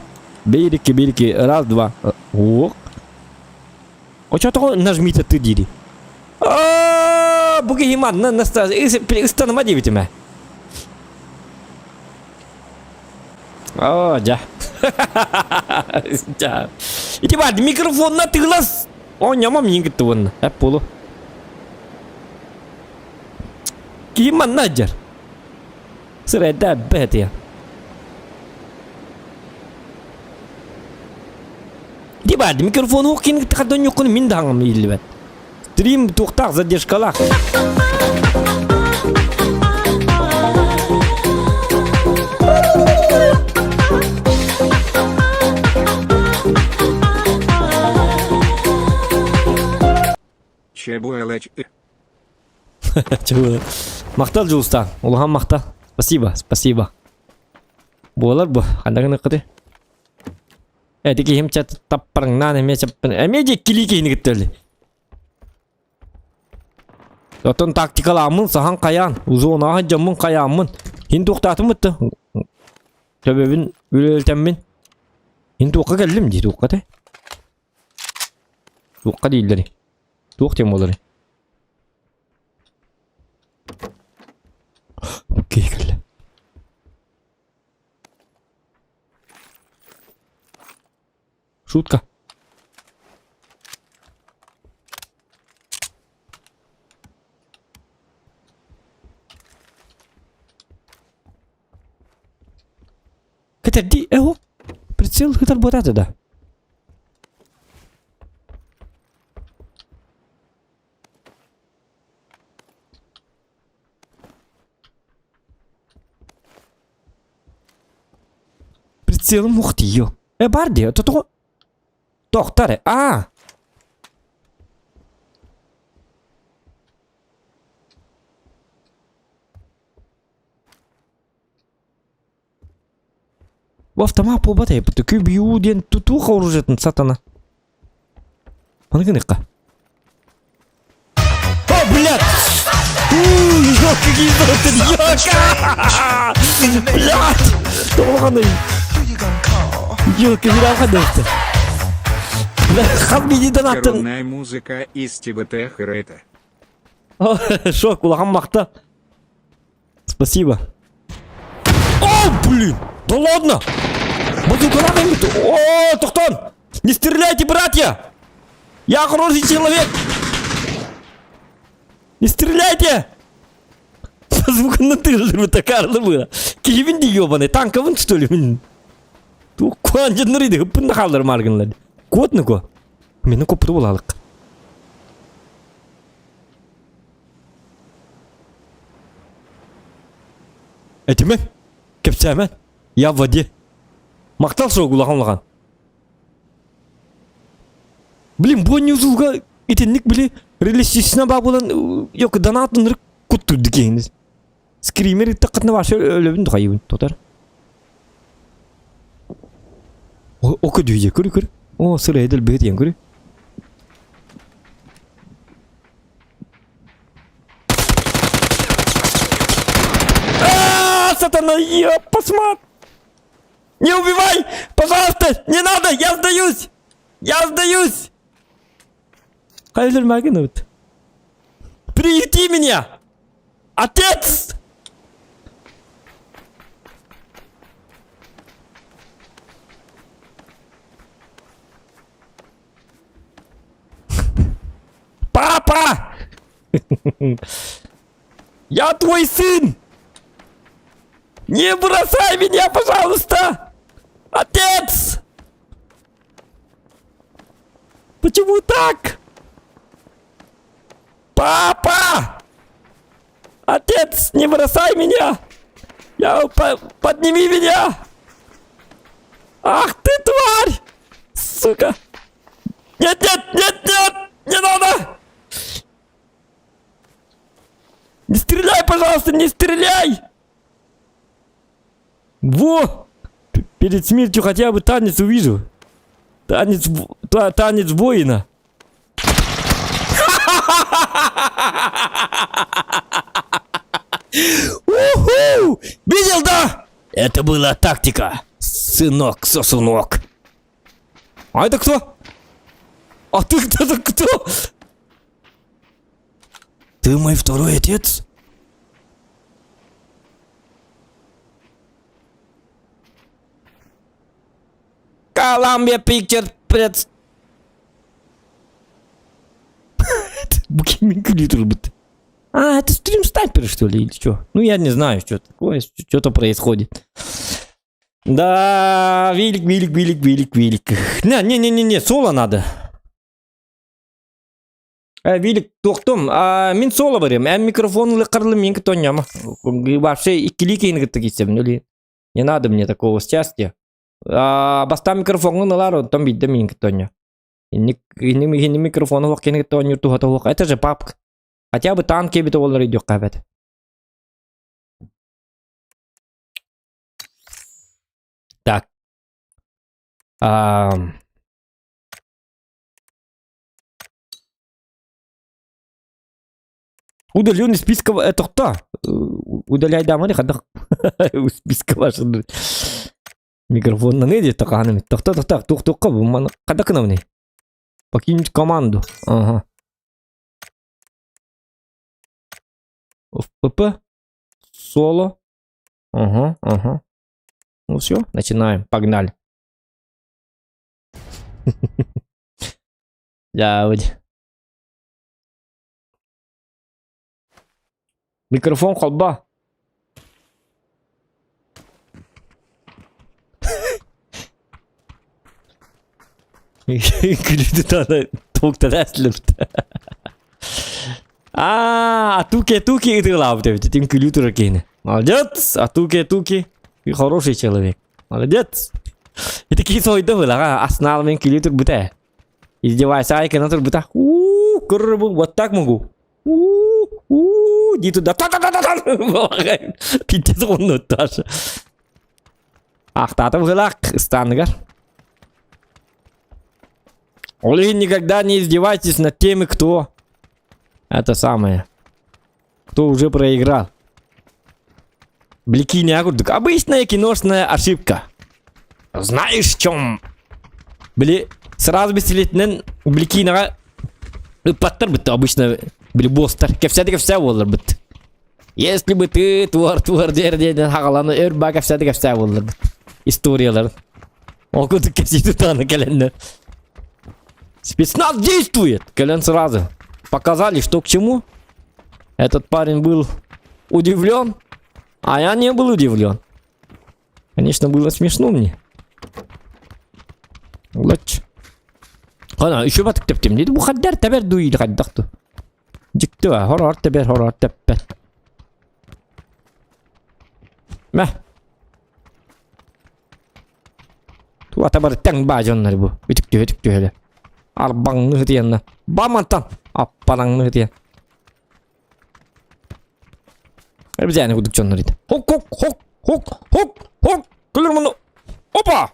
Bir iki, раз, два. Ок. O çatı nажмите ты дири. Bu gihman na istanma diyetime. Ja. Ja. İti var mikrofonla tıglas. Oynamam yingit bunu. Hep bulu. Gihman nacar. Sırada bet ya. Di bad mikrofon hokin takadon yokun min dangam ilbet. Stream tuqtaq zadeshkalaq. Чебуэлэч. Чего? Мақтал жуустан. Улахан мақтал. Спасибо. Болар bu. Қандағын ұқыды. Эдики хим чат таппарыңнан эме чаппын. Эме же киликейни кеттелди. Отон тактикаламын сахан каян. Узунаға жамын каямын. Хин туқтатымытты. Себебин үлелтеммин. Хин туққа келдим дейді туққа те. Туққа дейілдері. Туқ тем олары. Окей, келді. Шутка. Хытар ди, эго. Прицел хытар ботады да. Прицелом ухтиё. Барди, это то. Доктор, В автомат побатай, такой бьюден тутуха оружиетін сатана. Аныкыныққа. О, блядь! Какие золотые, блядь! Толғаны. Вирал ходовцы. Хаббидиден аттын. Коронная музыка из ТБТ Хрета. Шок, улахан мақта. Спасибо. О, блин! Да ладно! О, Тухтон! Не стреляйте, братья! Я хороший человек! Не стреляйте! Звук на тыльжу такарлы было. Кивин ди ёбаный, танковын что ли? Тух куанжын нұрыды, ғыппында қалдыр маргынлады. Кот ко? Мені көпірі болалық. Этимен? Кепсәмен? Я в воде. Мақтал соғ улаған. Блин, бұл не ұзылға етенлік біле Realistisine bak bulan yok danatınır kutturdu kendiniz. Screamer takkatına var şöyle öyle bir hayvan tutar. O kadar kuru kuru. O sıraya edil bir diyen kuru. Сатана, я посмотри! Не убивай! Пожалуйста! Не надо! Я сдаюсь! Я сдаюсь! Хайдер Магнут. Приюти меня! Отец! Папа! Я твой сын! Не бросай меня, пожалуйста! Отец! Почему так? Папа! Отец, не бросай меня! Подними меня! Ах ты тварь! Сука! Нет, нет, нет, нет! Не надо! Не стреляй, пожалуйста, не стреляй! Во! Перед смертью хотя бы танец увижу. Танец воина. Уху! Видел, да? Это была тактика. Сынок-сосунок. А это кто? А ты кто? Ты мой второй отец? Columbia Picture пред... Букимин клитер будет. А, это стрим снайпер, что ли, или что? Ну, я не знаю, что такое, что-то происходит. Да, велик. Не, соло надо. Велик, тоқтым. Мен соло барем. Микрофон қырлы мен кетоням. Вообще, ikili кейін кетсем, не надо мне такого счастья. Баста микрофон налар, там видно мен кетоня. Не микрофон вок кен кетоня, тухата вок. Это же папка. Хотя бы танки бит олар идёт кабет. Так. Удалённый списка это кто? Удаляй даманы хадах. Списка ваша. Микрофон на неде таканами. Так. Тук. Мана кадакнавни. Покинуть команду. Ага. ФПП. Соло. Ага. Ну все, начинаем. Погнали. Да, вот. Микрофон холба. Gülüdü tane tokta derslirdi. Туки играл, тем гülüdü ракейны. Молодец, туки. Ты хороший человек. Молодец. И такие сойды были, арсенал мен гülüdü бута. Издевайся, айка на тур бута. Курбу, вот так могу. Иди туда. Пиздец он тоже. Ах, татов гылак, стангар. Вы никогда не издевайтесь над теми, кто... Это самое. Кто уже проиграл. Блики не огурдук. Обычная киношная ошибка. Знаешь, в чем? Сразу бы селитнен блики на... Паттер бы ты обычно... Бостер. Кефсядика вся воллар бы. Если бы ты твор дерден хагаланы өрба кефсядика вся воллар бы. Историялар. Окуды кефсиду таны календар. Спецназ действует! Колен сразу. Показали, что к чему. Этот парень был удивлен, а я не был удивлен. Конечно, было смешно мне. Лач. Ана, еще батык тептем. Dedi bu kadar teber duydu kaddaktı. Çıktı var. Horar teber. Meh. Tu atabar tang bajonlar bu. Bitik diyor hele. Arbangını diyenler. Bamantan. Appalanlı diye. Bir tane kuduk canlarıydı. Hok hok hok hok hok hok. Kılır bunu. Opa.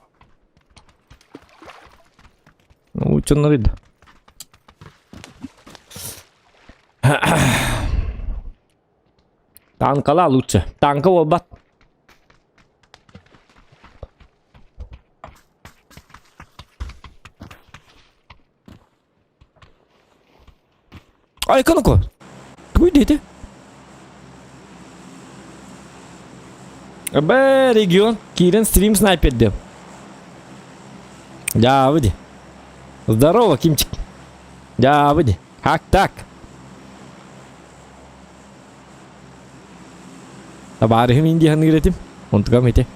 O canlarıydı. Танкала лучше. Танковый бат. Ай, кануко. Туй дети. Б, регион. Кирен стрим снайпер дем. Да, выйди. Здорово, Кимчик. Да, выйди. Как так? Tabarihim indi hanı üretim. Untukam ite.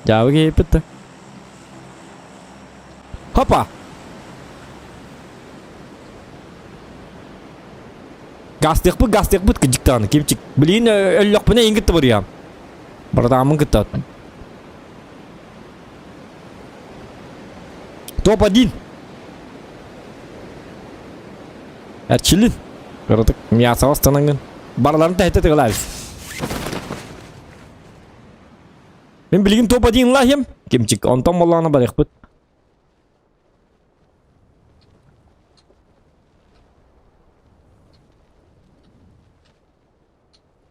Jauh ge petta. Hoppa. Gastek bu gıcıktanı kimçik. Bilin öllük bana ingit var ya. Bardamın gıtat. Top adin. Erçilin. Kırdık. Miyasa vastanangın. Barlarını tehdit ediyorlar. Ben bilgim top adin lahim. Kimçik ondan Allah'ına barik bit.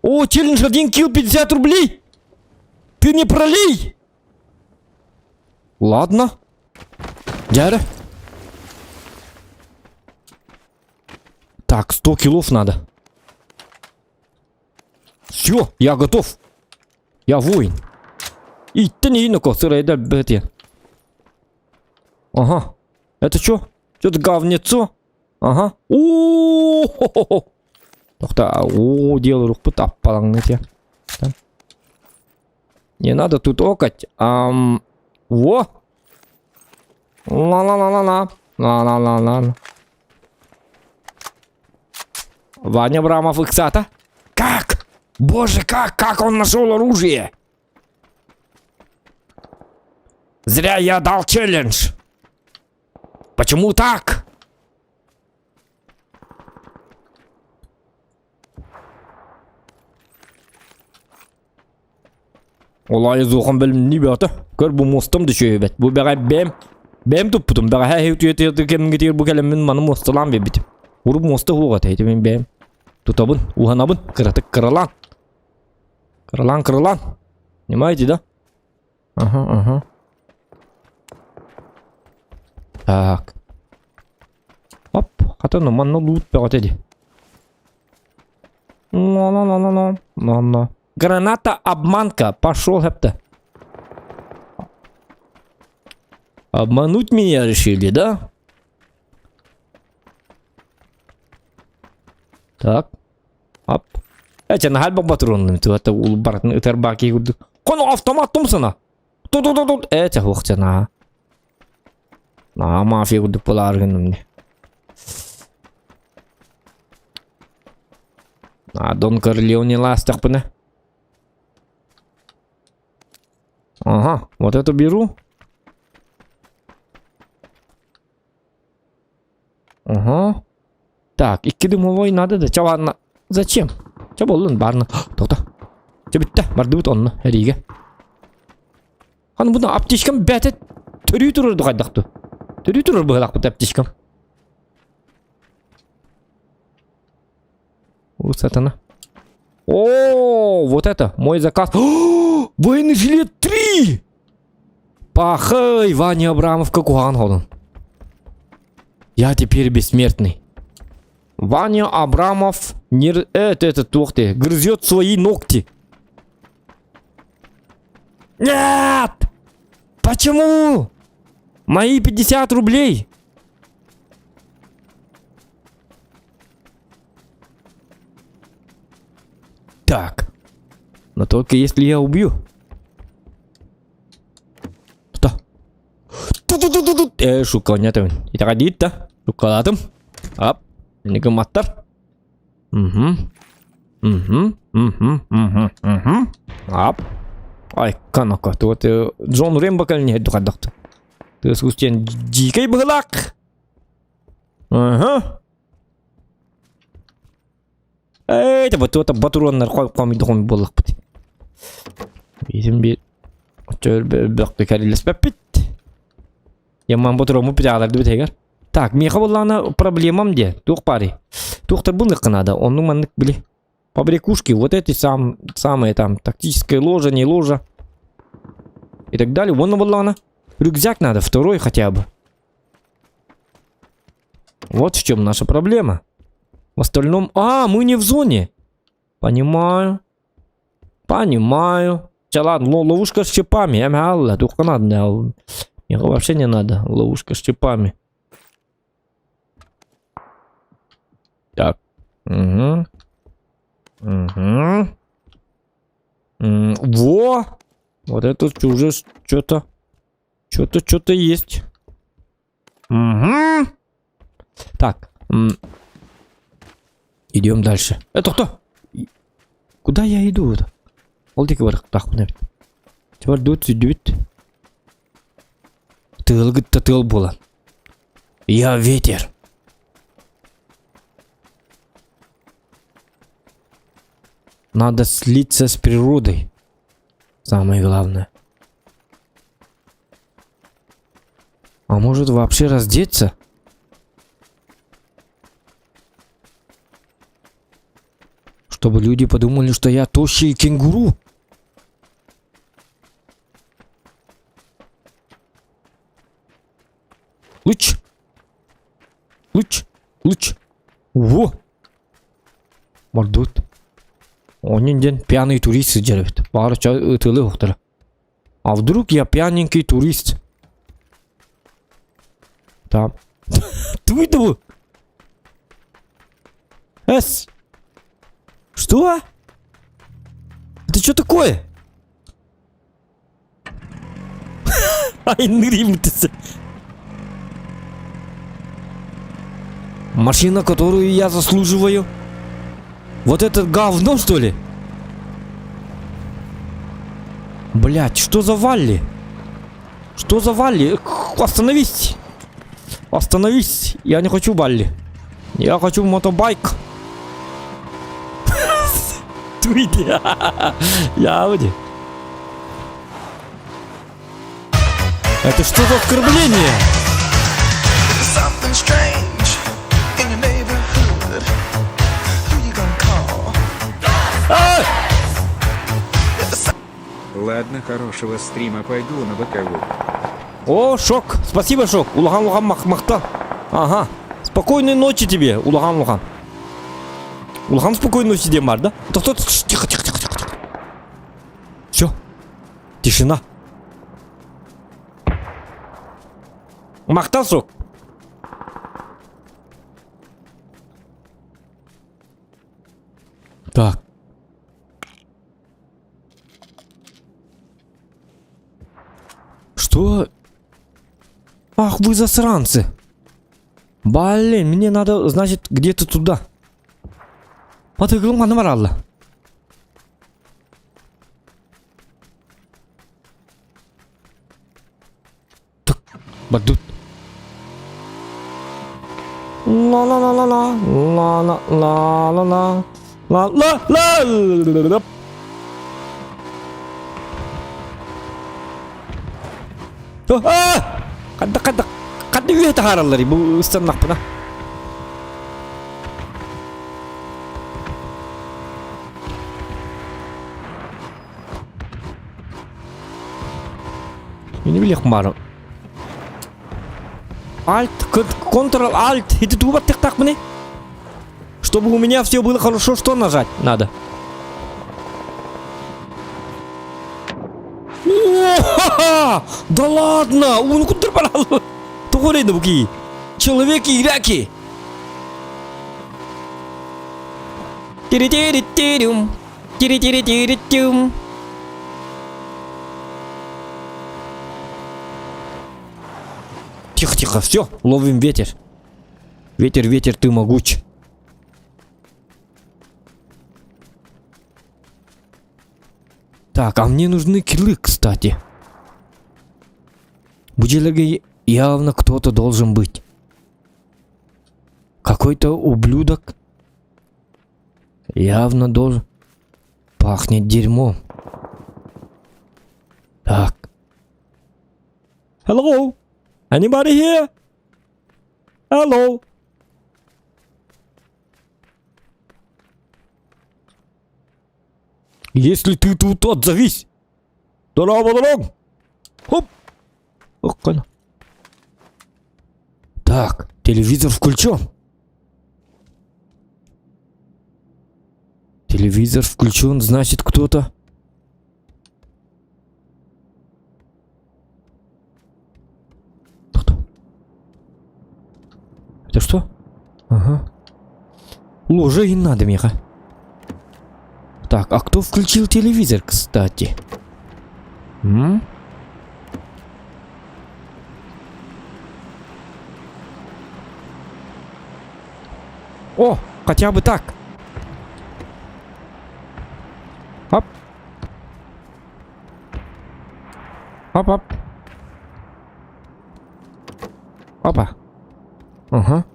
О, челлендж 1 килл 50 рублей. Ты не пролей. Ладно. Дядя. Так, 100 киллов надо. Все, я готов. Я воин. И ты не видно, как сырая бетя. Ага. Это что? Что-то говнецо? Ага. О-хо-хо-хо. Тохта, делай рух пыт аппалаңны те. Не надо тут окать. Во. Ла-ла-ла-ла-ла. Ла-ла-ла-ла. Ваня Абрамов иксата. Как? Боже, как он нашел оружие? Зря я дал челлендж. Почему так? Olay zoğun benim ne biyatı? Gör bu mostum düşüyor evet. Bu bana benim tuttum. Bana her hütüyeti kendim getir bu kelimin bana mostalan ve bitim. Vurup mosta huğa teydi benim. Tutabın, uhanabın, kıratık kırılan. Kırılan. Ne maydı da? Aha. Так. Оп, хата нормально лут пятый. No. Граната обманка. Пошел хепта. Обмануть меня решили, да? Так. Оп. Это на хальбах патронным. Это улбарный тербаки. Кону автоматом сана. Тут. Это хохтяна. На мафия гуды поларган мне. А Дон Корлеоне ластах пына. Ага, вот это беру. Ага. Так, iki дымовой надо да. Чаванна. Зачем? Ча болдун барны. Тоқта. Ча битті. Барды бұт онны. Әриге. Хан бұна аптешкам бәті түрі тұрырды қайдақты. Түрі тұрыр бұғылақ бұт аптешкам. Вот это. О, вот это мой заказ. О, военный жилет 3! Пахай, Ваня Абрамов, как уган. Я теперь бессмертный. Ваня Абрамов ух ты, грызет свои ногти. Нет! Почему? Мои 50 рублей. Так. Но только если я убью. Что? Шуканятым. Итак, адит-то. Шукалатым. Ап. Негаматтар. Ап. Ай, канака. Вот Джон Рэмбо кальне духадахты. Ты скустен дикой былак. Ага. Это батуроннар коймойдугун боллакпыт. Bizim bir bir кәрелеспеппит. Яман батурому пиаларды битегер. Так, меха боллана проблемам де. Тух пари. Тухтар былык надо. Он маннык били. Побрякушки, вот эти самые там тактическое ложа, не ложа. И так далее. Вон боллана. Рюкзак надо, второй хотя бы. Вот в чем наша проблема. В остальном... А, мы не в зоне. Понимаю. Понимаю. Ладно, ловушка с чипами. Я мялла, только надо. Мне вообще не надо. Ловушка с чипами. Так. Угу. Угу. Во! Вот это уже что-то... Что-то есть. Угу. Так. Идем дальше. Это кто? Куда я иду? Олдик бар. Так, не. Теперь дуть. Тыл было. Я ветер. Надо слиться с природой. Самое главное. А может вообще раздеться? Чтобы люди подумали, что я тощий кенгуру. Луч. Во! Мордут. Онен ден пьяный турист сидит. Барыча ытылы уктыра. А вдруг я пьяненький турист? Там. Твитову. Что? Это что такое? Ай, нырим-то. Машина, которую я заслуживаю. Вот это говно, что ли? Блять, что за Валли? Что за Валли? Остановись! Остановись! Я не хочу Валли. Я хочу мотобайк. Твиди. Я уйди. Это что за оскорбление? Something strange in your neighborhood. Who you gonna call? Ладно, хорошего стрима, пойду на боковую. О, Шок! Спасибо, Шок! Улахан махта. Ага. Спокойной ночи тебе, Улахан. Улахан, спокойной ночи тебе, Мар, да? Тихо. Все. Тишина. Махтал, Шок? Так. Что? Ах, вы засранцы. Блин, мне надо, значит, где-то туда. Потыгыл мана баралла. Так, бадут. Ла-ла-ла-ла-ла-ла-ла-ла-ла-ла-ла. Кадда үйе тахаралар бу станнакпына. Не билек мару. Alt, Ctrl-Alt. Это тупо так мне. Чтобы у меня все было хорошо, что нажать надо? Да ладно! Ну куда парал? Тугорей науки. Человеки-ираки. Тири-тири-тирюм. Тири-тири-тири-тюм. Тихо, все, ловим ветер. Ветер, ты могуч. Так, а мне нужны киллы, кстати. В Буджелеге явно кто-то должен быть. Какой-то ублюдок. Явно должен... Пахнет дерьмом. Так. Hello? Anybody here? Hello? Если ты тут, отзовись. Дорога. Хоп. Ох, коля. Так, телевизор включен. Телевизор включен, значит, кто-то... Кто-то. Это что? Ага. Ложа и надо, Миха. Так, а кто включил телевизор, кстати? О, хотя бы так. Оп. Оп. Опа. Ага.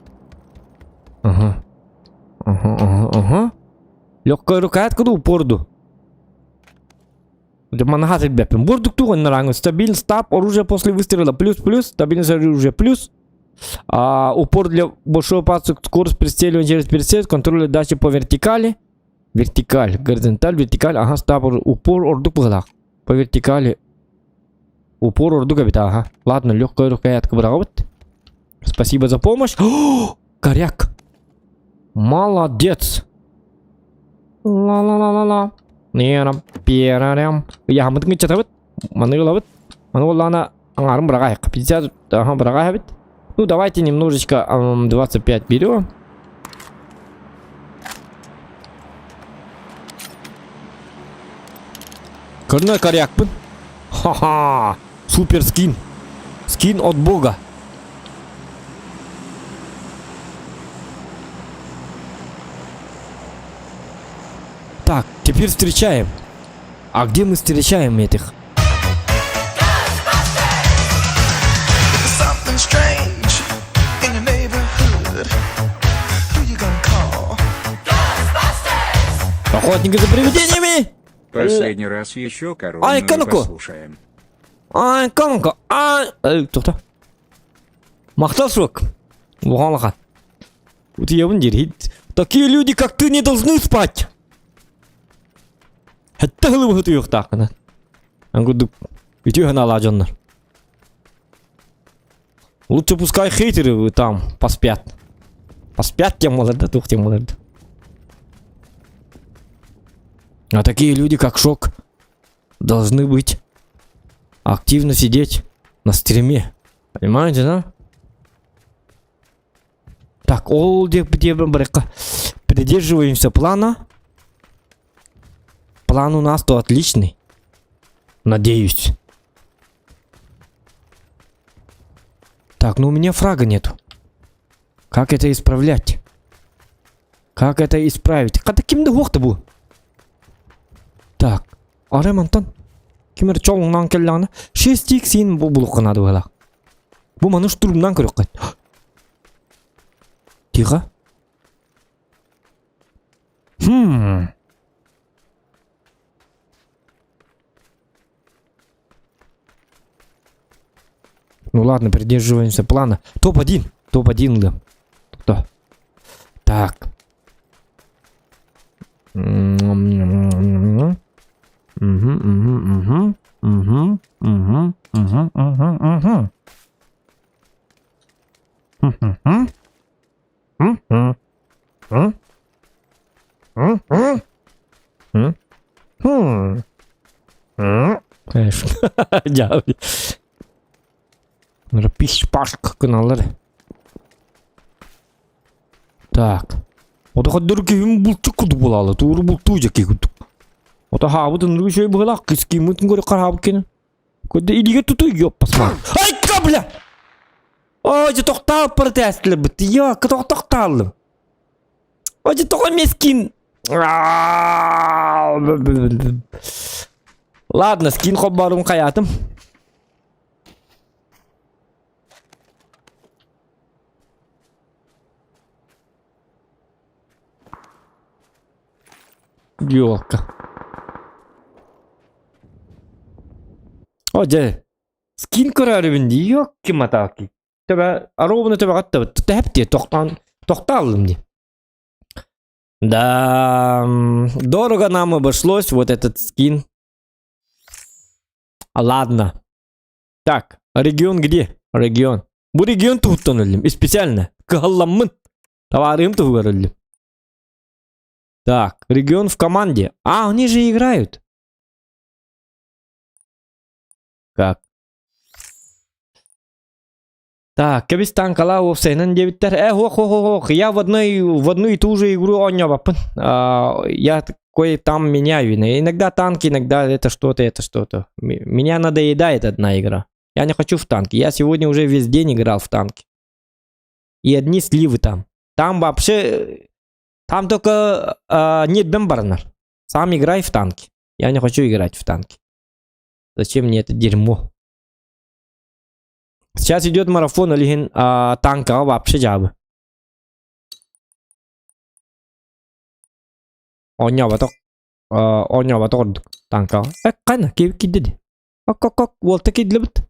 Легкая рукоятка до упорду. Манахат бепим. Бурдук туган на рангу. Стабильный стаб. Оружие после выстрела плюс. Стабильность оружия плюс. Упор для большого пальца. Скорость пристреливания через прицел. Контроль дачи по вертикали. Вертикаль. Горизонталь. Вертикаль. Ага. Стаб. Упор ордук бгалак. По вертикали. Упор ордук обита. Ага. Ладно. Легкая рукоятка. Браво. Спасибо за помощь. О, коряк. Молодец. Ла-ла-ла-ла-ла. Нерам, перарам. Я хамт ngechat манылавит. Манылана ангарм брагай. 50 ага брагай. Ну давайте немножечко 25 берем. Корной коряк. Ха-ха. Супер скин. Скин от бога. Так, теперь встречаем. А где мы встречаем этих? Something strange in your neighborhood. Who you gonna call? Охотники за привидениями! Последний раз еще Ай, коронную Кануко! послушаем. Ай, камка! Ай! Тоқта. Мақтал шок. Бұғалаға. Утиявын дерейд. Такие люди, как ты, не должны спать! Хәтті ғылы бұғыты yok тақына. Ангудук. Үтеу ғана ала жонлар. Лучше пускай хейтеры там поспят. Поспят тем оларды, тух тем оларды. А такие люди, как Шок, должны быть активно сидеть на стриме. Понимаете, да? Так, придерживаемся плана. План у нас то отличный. Надеюсь. Так, ну у меня фрага нету. Как это исправлять? Как это исправить? Когда кимді оқты бұл? Так, аремантан. Кемер чолыңнан келлағына. 6x сен бұл қынады бұлақ. Бұл маныш тұрымнан көрек қайт. Тихо. Ну ладно, придерживаемся плана. Топ-1. Топ-1, да. Кто? Так. Конечно. Дякую. Пищ пашк каналları. Так. O da kadar ki hem bultuk kudu bulalı. Doğru bultuğu ki kudu. O da havudun bir şey bula kıski mutun gore karab kene. Kudu ilige tutu yok pasma. Ay kabla. Acı toktal protestli bitti ya. Toktalım. Acı tokal meskin. Ладно, скин хоббарым hayatım. Ёлка. Оже. Скин көрәрбін де, ёкки матаки. Төбә, аробыны төбә қатты, тәпте, тоқталым де. Да, дорого нам обошлось вот этот скин. Ладно. Так, регион где? Регион. Bu регион туттан өлім. И специально. Калламын. Товарым тугар өлім. Так, регион в команде. А, они же играют. Как? Так, Кабистан Калау Сейнан Девитер. Ох. Я в одну и ту же игру онёбапын. Я такой там меняю. Иногда танки, иногда это что-то. Меня надоедает одна игра. Я не хочу в танки. Я сегодня уже весь день играл в танки. И одни сливы там. Там вообще... Там только нет бембарнер. Сам играй в танки. Я не хочу играть в танки. Зачем мне это дерьмо? Сейчас идет марафон или танка вообще жабы. Ойнабаток танка. Кайна кидди. Как волта кидлебит.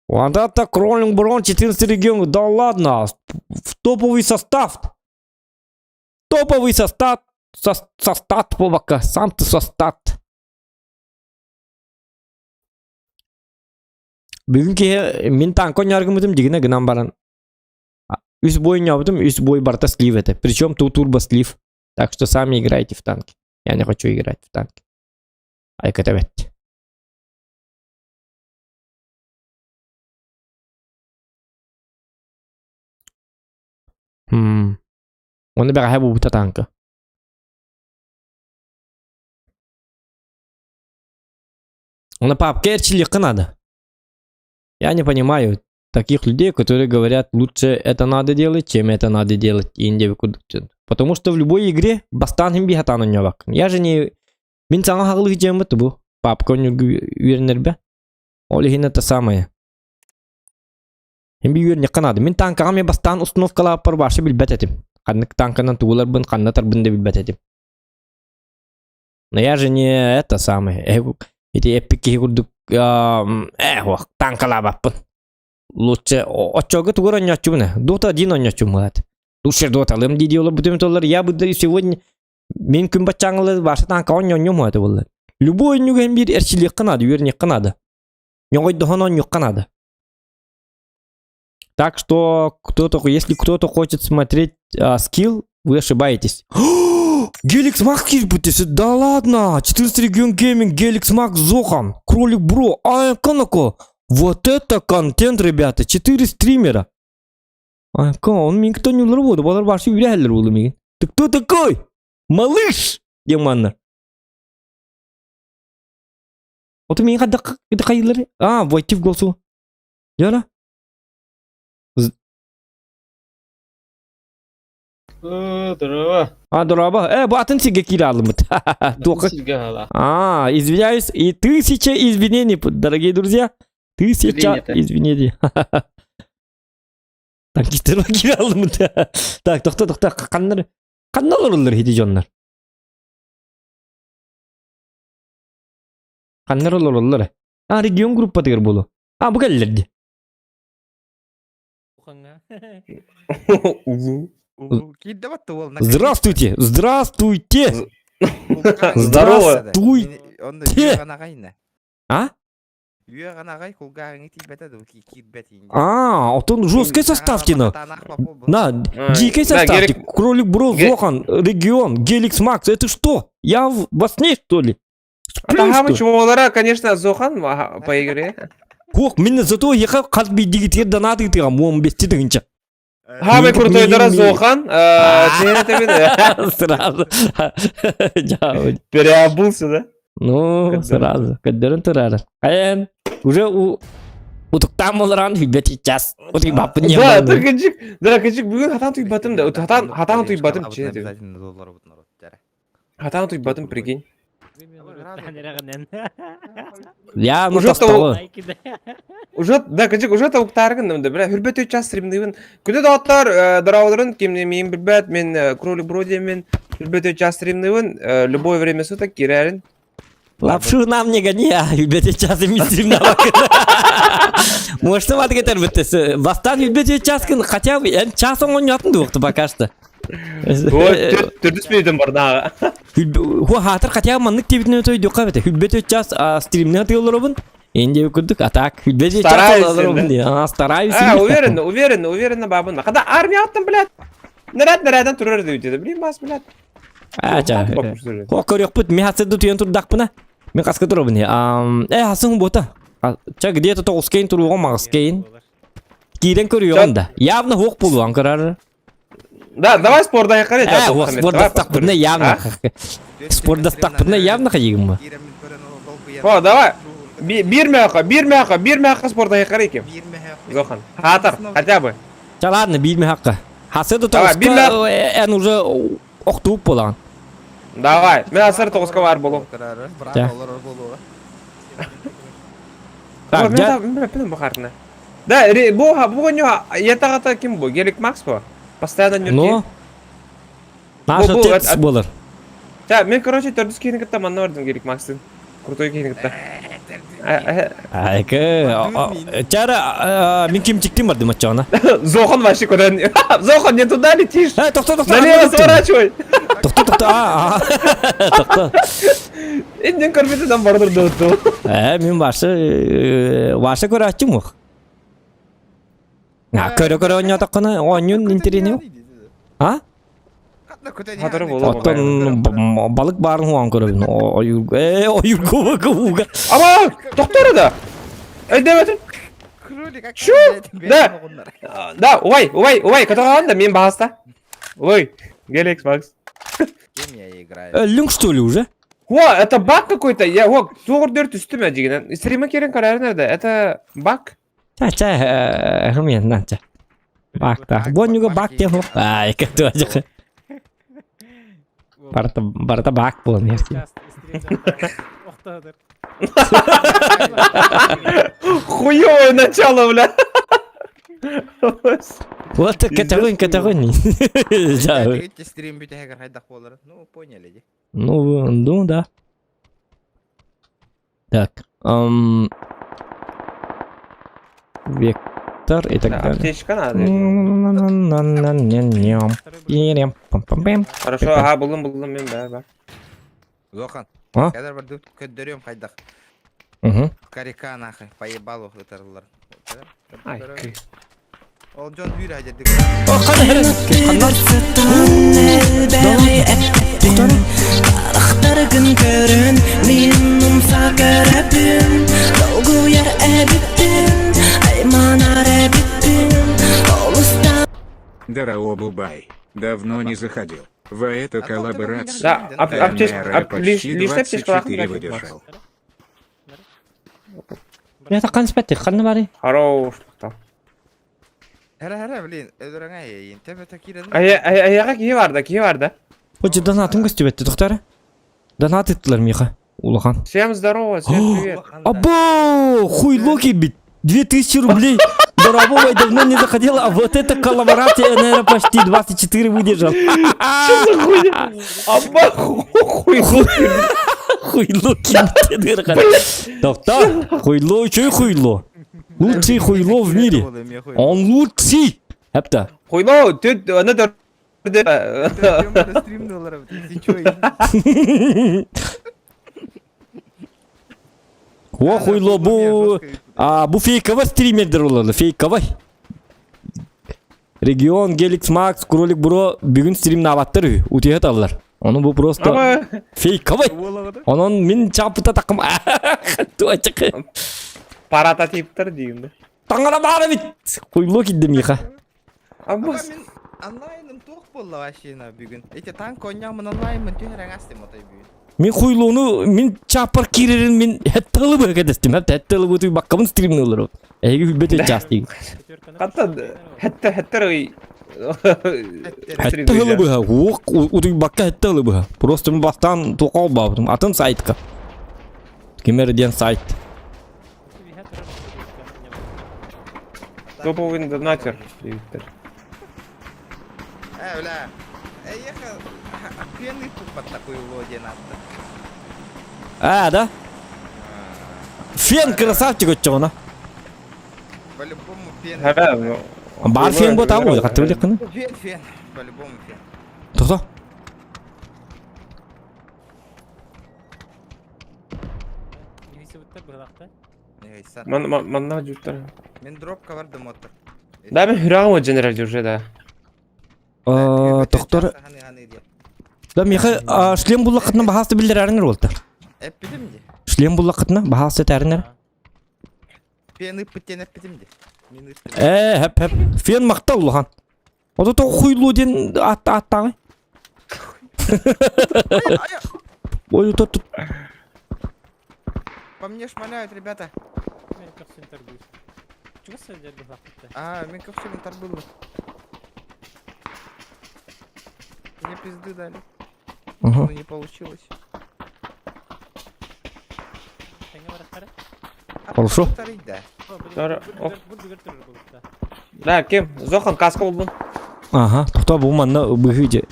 Вот это Кроллинг Брон 14 регион. Да ладно. В топовый состав. Топовый состав. Состав побака. Сам ты состав. Бүгінге мен танк ойнарғым өтім дегіне гынан баран. Үс бой ойнабытым, үс бой барта слив это. Причем тут турбо слив. Так что сами играйте в танки. Я не хочу играть в танки. Айкатавет. Оны бәға хәбу бұта танка. Оны папка эрчилік надо. Я не понимаю таких людей, которые говорят, лучше это надо делать, чем это надо делать. Потому что в любой игре бастан хим бихатан онёбак. Я же не... Мен саңа хағылы хичем бұты бұл. Папка онёгі үйерінер бе. Ол хин это самое. Хим би үйеріне қанады. Мен танкаға мен бастан установкалап бар баршы білбәт етім. Қанық танканан туғылар бін, қаннатар бін де білбәт етім. Но я же не это самое. Эти эпики күрдік. Танкала баппын. Лучше очоғы тугыр ойнячу міне. Дота один ойнячу мылады. Лучше доталым дейді олар бүтім толар. Я бұды сегодня мен күн бачаңылы баршы танка ойню мылады олар. Любой ойнюға hem bir erçilik қынады, үйеріне қынады. Нёгойдыған ойню қынады. Так что, если кто-то хочет смотреть скилл, вы ошибаетесь. Геликс Макс кирбутесі, да ладно, 14 регион гейминг, Геликс Макс Зохан, Кролик Бро, Канако, вот это контент, ребята, 4 стримера. Он мне никто не улырводы, балар баршы үйрәлер болы меген. Ты кто такой? Малыш! Деманна. Вот мен қадда қайылары? Войтив голсу. Яра? Здорово. Здорово. Батон себе кидал. Извиняюсь. И 1000 извинений, дорогие друзья. 1000 извинений. Танкистер кидал. Так, тоқта. Қаннар олар хеди жоннар. Қаннар олар. Регион группа тегер болу. Бұл кәлілерді. Здравствуйте! Здравствуйте! Здорово! Он жесткий составьте на. Дикий составьте. Кролик Бро, Зохан, Регион, Геликс Макс. Это что? Я во сне, что ли? Конечно, Зохан по игре. Мен зато я қалби дигитер донаты тыгам, он без тыгынча. Самый крутой дара Зохан. Сразу. Переобулся, да? Ну, сразу. Кадерен турара. Аян. Уже у там оларан хибет сейчас. Вот и бабы не было. Да, качик, бүгін хатан туй батым да. Хатан туй батым чене деп. Хатан туй батым, прикинь. Я ну тасталы. Уже да кыжык уже тавуктаргын да бля хүрбет өч стримдыгын күнү даттар дырауларын кимне мен билбет мен кролик броди мен хүрбет өч стримдыгын любое время суток кирерин. Лапшу нам не гони, а любите час и мистрим на вакна. Может, вот это вот бастан любите час, хотя бы часом он не отдохнет пока что. Вот төрдүс минутум бар дагы. Ху хатыр хотя бы маннык тебитне той докка бете. Любите час стримне атылырыбын. Энде күрдүк атак. Любите час алырыбын. Стараюсь. Уверенно бабын. Когда армия аттым, блядь. Нарядан турар дейди. Блин, бас, блядь. Ача. Кокорёк пут мехасыды туян турдакпына. Мен каска турабын. Хасын бота. Ча где-то толскейн туруган магскейн. Кирен көрüyor да. Явно хук булган карар. Да, давай спорда якарай. Спорда стакпына явно. Спорда стакпына явно кайгым. О, давай. Бир меха спорда якарай кем. Зохан. Хатар, хотя бы. Ча ладно, билме хакка. Хасыды толска эн уже октуп болган. Давай. Мен асыр толска бар болом. Так, Мен бахарна. Да, бугуню ятагата ким бу? Гелик Макс бу? Постоянно не. ну. Наша текст болар. Да, мен короче төрдүс кейингитте манна бардым Гелик Макстын. Крутой кейингитте. Айка. Чара мен кимчиктим бардым мачана. Зохан вообще куда? Зохан, не туда летишь. Тоқта. Налево сворачивай. Тоқта. Тоқта. Инден көрбетеден бардыр дөттү. Мен башы көрәтчим ох. Көрө ойнатаккана ойнун интерене. А? Хатары болот. Оттон балык барын хуан көрөбүн. Ойурга. Ама, доктор да. Деметим. Шу. Да, ой, катаган да мен баста. Ой, Galaxy Max. Кем я играю? Люнг что ли уже? О, это баг какой-то. Я вот тугурдер үстүмө деген. Стрима керен карар нерде? Это баг? Ча, хмен нача. Баг та. Бонюга баг те хо. Ай, как ажа. Барта баг бол нерси. Хуёвое начало, бля. Вот катагонь. Эти стрим битеге хайдак болар. Ну, поняли, ди. Ну, да. Так, вектор и так далее. Аптечка надо. Хорошо, ага, булдым мен да. Зохан. А? Кадар бар дүт көддөрөм хайдак. Карика нахы, поебал ох летарлар. Ай, Ол жон бүйрө ажырдык. Qaraqtar gün görün, men umsa görüpüm. Dolgu yer ebittim, ayman arabittim. Olustan Здорово, Бубай. Давно не заходил. В эту коллаборацию. Да, аптечка, почти лишь аптечка 24 выдержал. Я так конспекты, ханны бари. Хорош. Хара блин, öldürene yayın. Tepe takire. Аяга кие барды? Хоче донатым көстөбөттү, доктор. Донат еттилер миха. Улахан. Всем здорово, всем привет. Або, хуйло кибит. 2000 рублей. Дорогой, давно не заходил, а вот эта коллаборация, наверное, почти 24 выдержал. Что за хуйня? Абба, хуйло. Хуйло кибит. Доктор, хуйло, чё хуйло? Лучший хуйло в мире. Он лучший. Эпта. Хуйло, ты надо... Стримді олар ты чё? О, хуйло, bu фейковый стримердер оларды, фейковый. Регион, Galaxy Max, Кролик Бро бүгүн стримни абаттыр үй, утиет алар. Onu bu просто фейковый. Onun min çapıta takım. Tuacık. Парата типтер деймін. Таңара бары бит. Хуйло киддим иха. Аббас. Онлайнын тоқ болды машина бүгін. Эти танк ойнамын онлайнмын түйерен астым отай бүгін. Мен хуйлону, мен чапар кирерин, мен хэтталы бі кәдестім. Хэтталы бұты баққамын стримні олар. Әйгі хүлбет өтчас дейін. Қатты, хэттер ой. Хэтталы бұға. Ұты баққа хэтталы бұға. Просто мен бастан тоқал бабыдым. Атын сайтқа. Кемерден сайт. Топовый донатер. Виктор. Бля. Ехал. Пенный под такой лоде надо. Да? Фен красавчик отчоғына. По-любому пенный. Бар фен бұ тағы ой, қатты білек қыны. Фен. По-любому фен. Тоқта. Манна жуттар. Мен дропқа бардым отыр. Да, мен хүрағым о женералде уже, да. Тоқтар. Да, меха шлем бұлла қытына бағасты білдер әрінер олды. Әппедім де. Шлем бұлла қытына бағасты әрінер. Фен үппеттен әппедім де. Мен үппедім. Хәп. Фен мақта ұлыған. Ода тоғы құйлу ден аттағы. Ой, тут. По мне шмаляют, ребята. Мен ковсен торгуюсь. Чего садят до завтра? Мен ковсен торгую. Мне пизды дали. Но не получилось. Хорошо. Да. Да, кем? Зохан каска болдun. Ага, тоқта бұл манна бұғыде.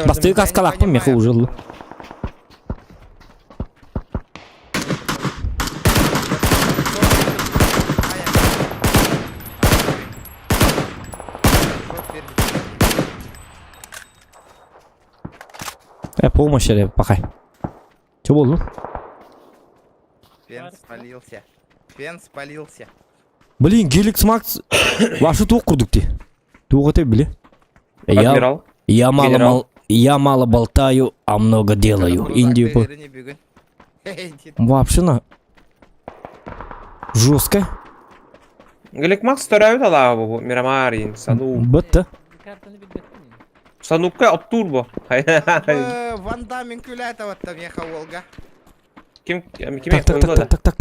Басты каскалақпын меха уже ұлы. Помощь или пока. Че болды? Фен спалился. Блин, Геликс Макс. Вашу тоқ құрдық де. Тоқ өте біле. Адмирал. Я мало болтаю, а много делаю. Индию по... Вообще на... Жестко. Гелик Макс törәүт ала bu Miramari'in Sanuk. Бітті. Sanuk'a otur bu. Ван Дамин күләті ваттам еха Волга. Кime koyuldu da? Так.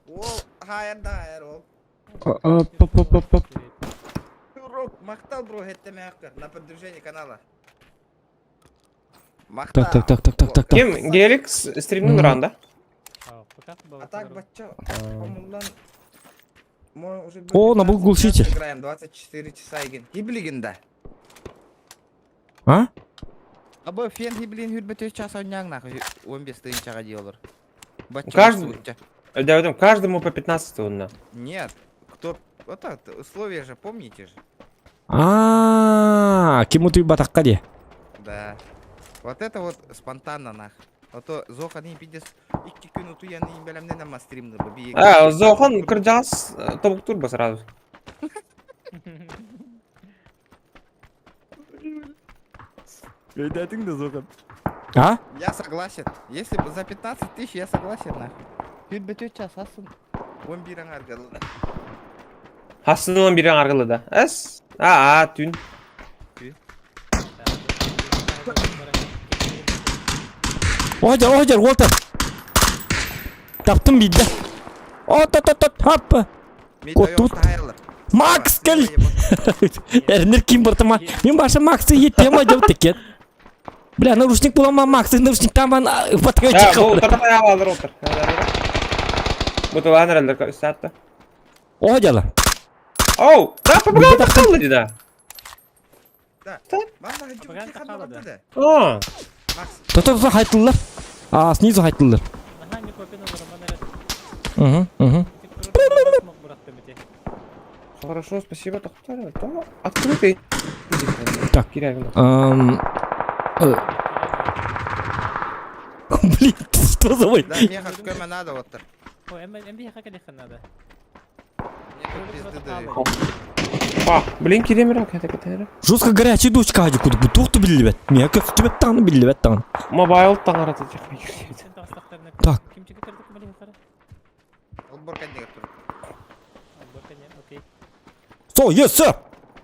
Ол хайыр ол. Мақтал бро хеттеме аққыр на продвижение канала. Так. Kim? Гелик стримнің ұранда? А так, бача, помылдан... О, на бұл глушитель. Играем 24 часа еген. Гиблиген да. А? Абы фен гиблин хүрбет час ойнияң нақы 15 тыйынчаға дейолыр. Каждому по 15 онна. Нет, кто... Вот так, условия же, помните же? Кему ты батаққа де? Да. Вот это вот спонтанно нах. А то Зохан не пидес 2 күн утуян не белемнен ама стримді бұл. Зохан кыржас тобук турбо сразу. Өйдәтің да Зохан. Я согласен. Если бы за 15 тысяч, я согласен нах. Хүрбет час асын 11 аргалы. Hassın 11 argılı da. Es. Tün. Оғажар, Уолтер. Таптым бейді. Хаппа. Котут. Макс, кел. Әрінер кем бұртыма. Мен баша Максты еттем айдау текет. Бля, наручник болама Максты, наручник там бан паткайчик қалды. Бұты бағын әрәлдер үстәтті. Оғажарлар. Оу, да, попугай тақалды дейді. Да. Мама, хочу тихо да. О. Тоқтар қайтылылар. Снизу қайтылылар. Хорошо, спасибо, Тоқтар. Открытый. Так. Блин, что за мой? Да, мне как көмі надо отыр. Блин, керемер кәтәкәтәре. Жестко горячий дочка хаджи кудuk. Bu toxtu bildi bet. Mea köf tübet tağını bildi bet tağını. Мобайл таңыраты жақ. Так. So, yes sir.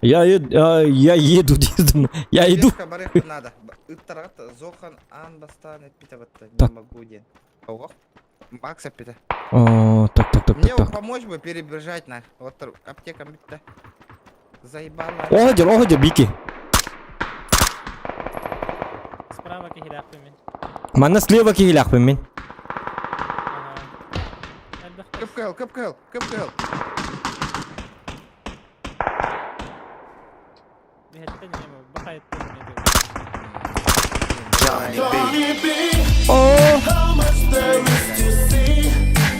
Я еду дедом. Я иду. Надо. Ыттарат Зохан анбастан этпитаватта. Так. Не могу ден. Ого. Макс опита. Так. Мне помочь бы перебежать на. Вот аптека битта. Заебало. Оғажар, Бики. Справа кехилақпын мен. Манна слева кехилақпын мен. Көпкіл. Бехеттен нема, бахайттен нема. Johnny B. О, How much there is to see?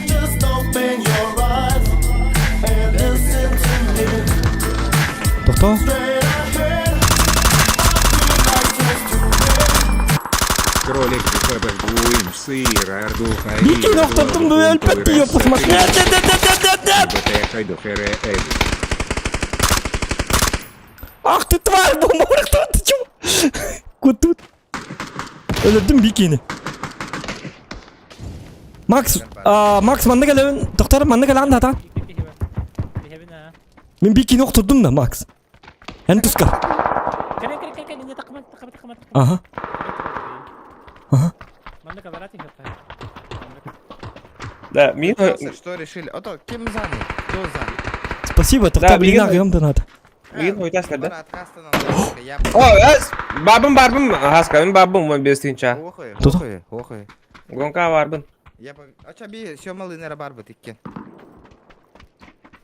Just open your eyes and listen to me. тохто. Straight ahead. I feel like just to win. Кролик побегуем, сыр, ардуха и... Бики нохтотун дуэль пятия, посмотри. Ах ты тварь, бомбар, кто ты чё? Кот тут. Öldürdüm Biki'ni. Max manda gelen, doktor manda gelen zaten. Behebin ha. Ben Biki'ni oturdum da Max. En tuskar. Keren, ini takmat. Aha. Manda kabarati хапай. Да, мин Что решили? Ото, кем занят? Кто занят? Спасибо, доктор, блин, агам да надо. мин хойтаслар да. Бар откастан я... О, бабым, хаска, мен бабым он бестинча. Охой. Гонка барбын. Я... Ача би сёмалы нера бар бит иккен.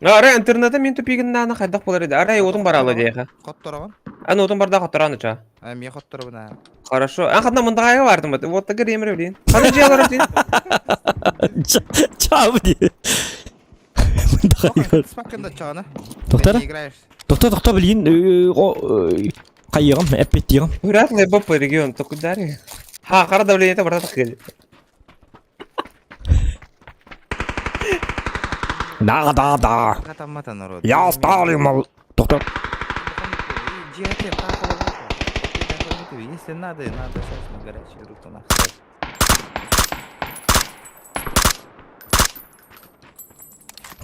Ара интернетте мен тупигин нана хайдак болар эди. Ара отун баралы дейха. Хотторабан? Аны отун барда хоттараны ча. Мен хотторабан. Хорошо. Хатна мындагайга бардым. Вот тагыр эмре билин. Кана жеалар дейин. Чабди. Спакында чана. Доктор, Не играешь. доктор блин, кайыгам, эппеттигам. Вряд ли бапы регион то кудари. Ха, кара давлениете барда такели. Да. Катамата народ. Я старый мал. Доктор. Если надо, сейчас на горячую руку нахуй.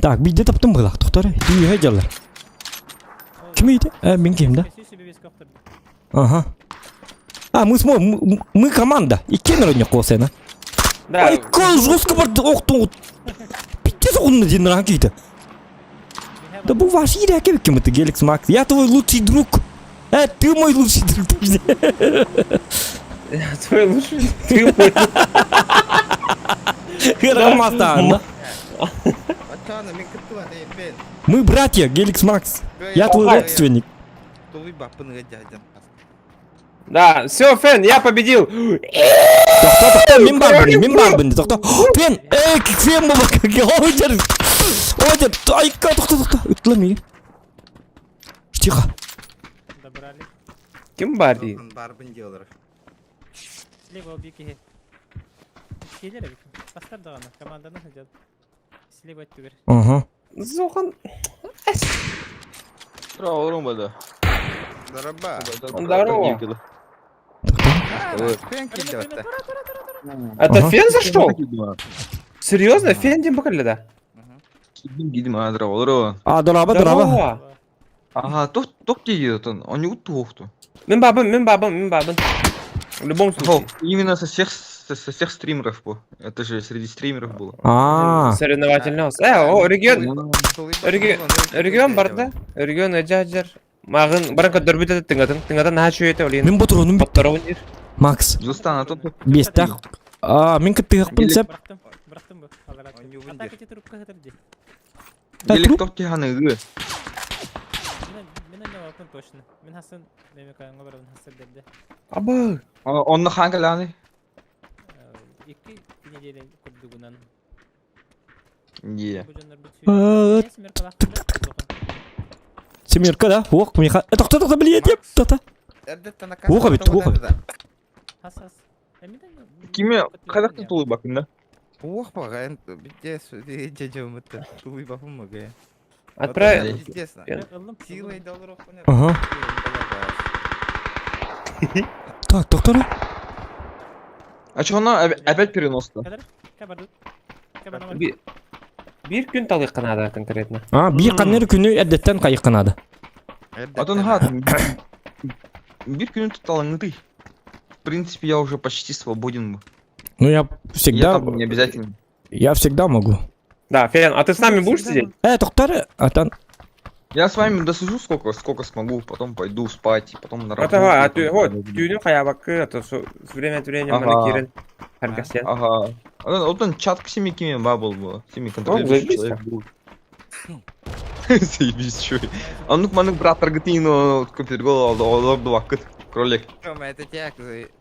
Так, bir de taptım bırak doktor. İyi heyecanlar. Kimiydi? Ben kimdi? Кесиши бебес коктор. Ага. Мы команда. И кемер у них косена. Да. Ай, кол жестко барды оқтың. Битте соғынны ден ранкейді. Да бұл ваш ире әкебек кеміті, Геликс Макс. Я твой лучший друг. Ты мой лучший друг. Твой лучший. Ты мой. Херамастан, да? Чана, мен кыттыва дейін бен. Мы братья, Геликс Макс. Я твой родственник. Тулы бапын ғаджадым. Да, все, Фен, я победил. Доктор, мен барбын, доктор. Фен, Фен баба, ойдер. Айка, доктор. Үттілемей. Тихо. Добрали. Ким бар дейін? Барбын деолар. Слева у Бики. Келер бит. Бастар да гана. Команданы хажат. Слева өттүгөр. Ага. Зохан. Здорово. Здороба. Здорово. Фен келді. Это Фен зашел? Серьезно? Фен дем бакаледа? Здорово. Дорaba. Ага, топ дейді, он не утохту. Мен бабым. В любом случае. Именно со всех стримеров, по. Это же среди стримеров было. Соревновательный. Регион барда. Регион эджаджар. Мағын баранка дөрбіті тыңатын наға шөйеті олейін. Мен бұтырғыным бит. Макс. Зустан, а тут... Бестақ. Мен кіттіғықпын сәп. Бырақтым бу. Ата кете трубка хатырди. Делик топ тиханы ғы. Мен не валкын точно. Мен хасын мемекайынға барабын хасыр дерді. Абы. Онны ханга ланы? Екі неделен күрдігінен. Не. Семерка, да? Оқ, меха. Тоқта, біле деп. Тоқта. Оға бит, оға бит. Хас. Киме, қадақтың тулы бақын, да? Оқ бағайын. Бітте жеже ұмытты. Тулы бапын мұғы. Отправил. Силой доллар оқпын. Ага. Так, доктор. А чё она опять переносна? Bir gün талый қанада конкретно. Bir қаннері күні әдеттен қайыққанады. Атон хат. Bir günü tutalım ты. В принципе, я уже почти свободен. Ну, я всегда... Не обязательно. Я всегда могу. Да, Фен, а ты с нами будешь сидеть? Доктор, Атан. Я с вами досужу сколько смогу, потом пойду спать, потом на работу. Ага, вот, тюню хаябакы, а то с время от времени манекирен. Вот он чат к 7 кими бабл был. 7 контролирующих человек был. Сейбиз чуй. Анук манук браттар гытыйно компьютерге алды, олорду вакыт. Кролик. Рома, это тебя касается.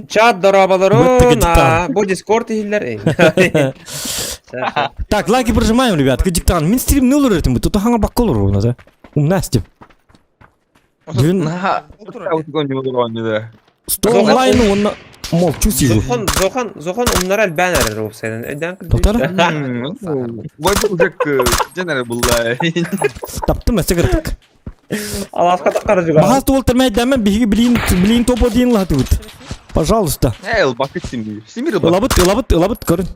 Чат дорабалары Быттыгы на диктант. бу Discord ихиллер. Так, лайки прожимаем, ребятки, диктант. Мен стрим не olur этим, тут хаңа бакка olur onu da. Умнастим. Дün На. Отгон не удовольно, да. 100 онлайн онна молчу сижу. Зохан умнарал бәнер роб сенен. Эдән Доктор? Войду уже к Дженнер была. Таптым эсе кырдык. Аласка тақарыжыга. Багас толтырмай дәмен биги билин топо дейін латы бут. Пожалуйста. Эл, бакет Симир. Симир бакет. Ылабыт көрін.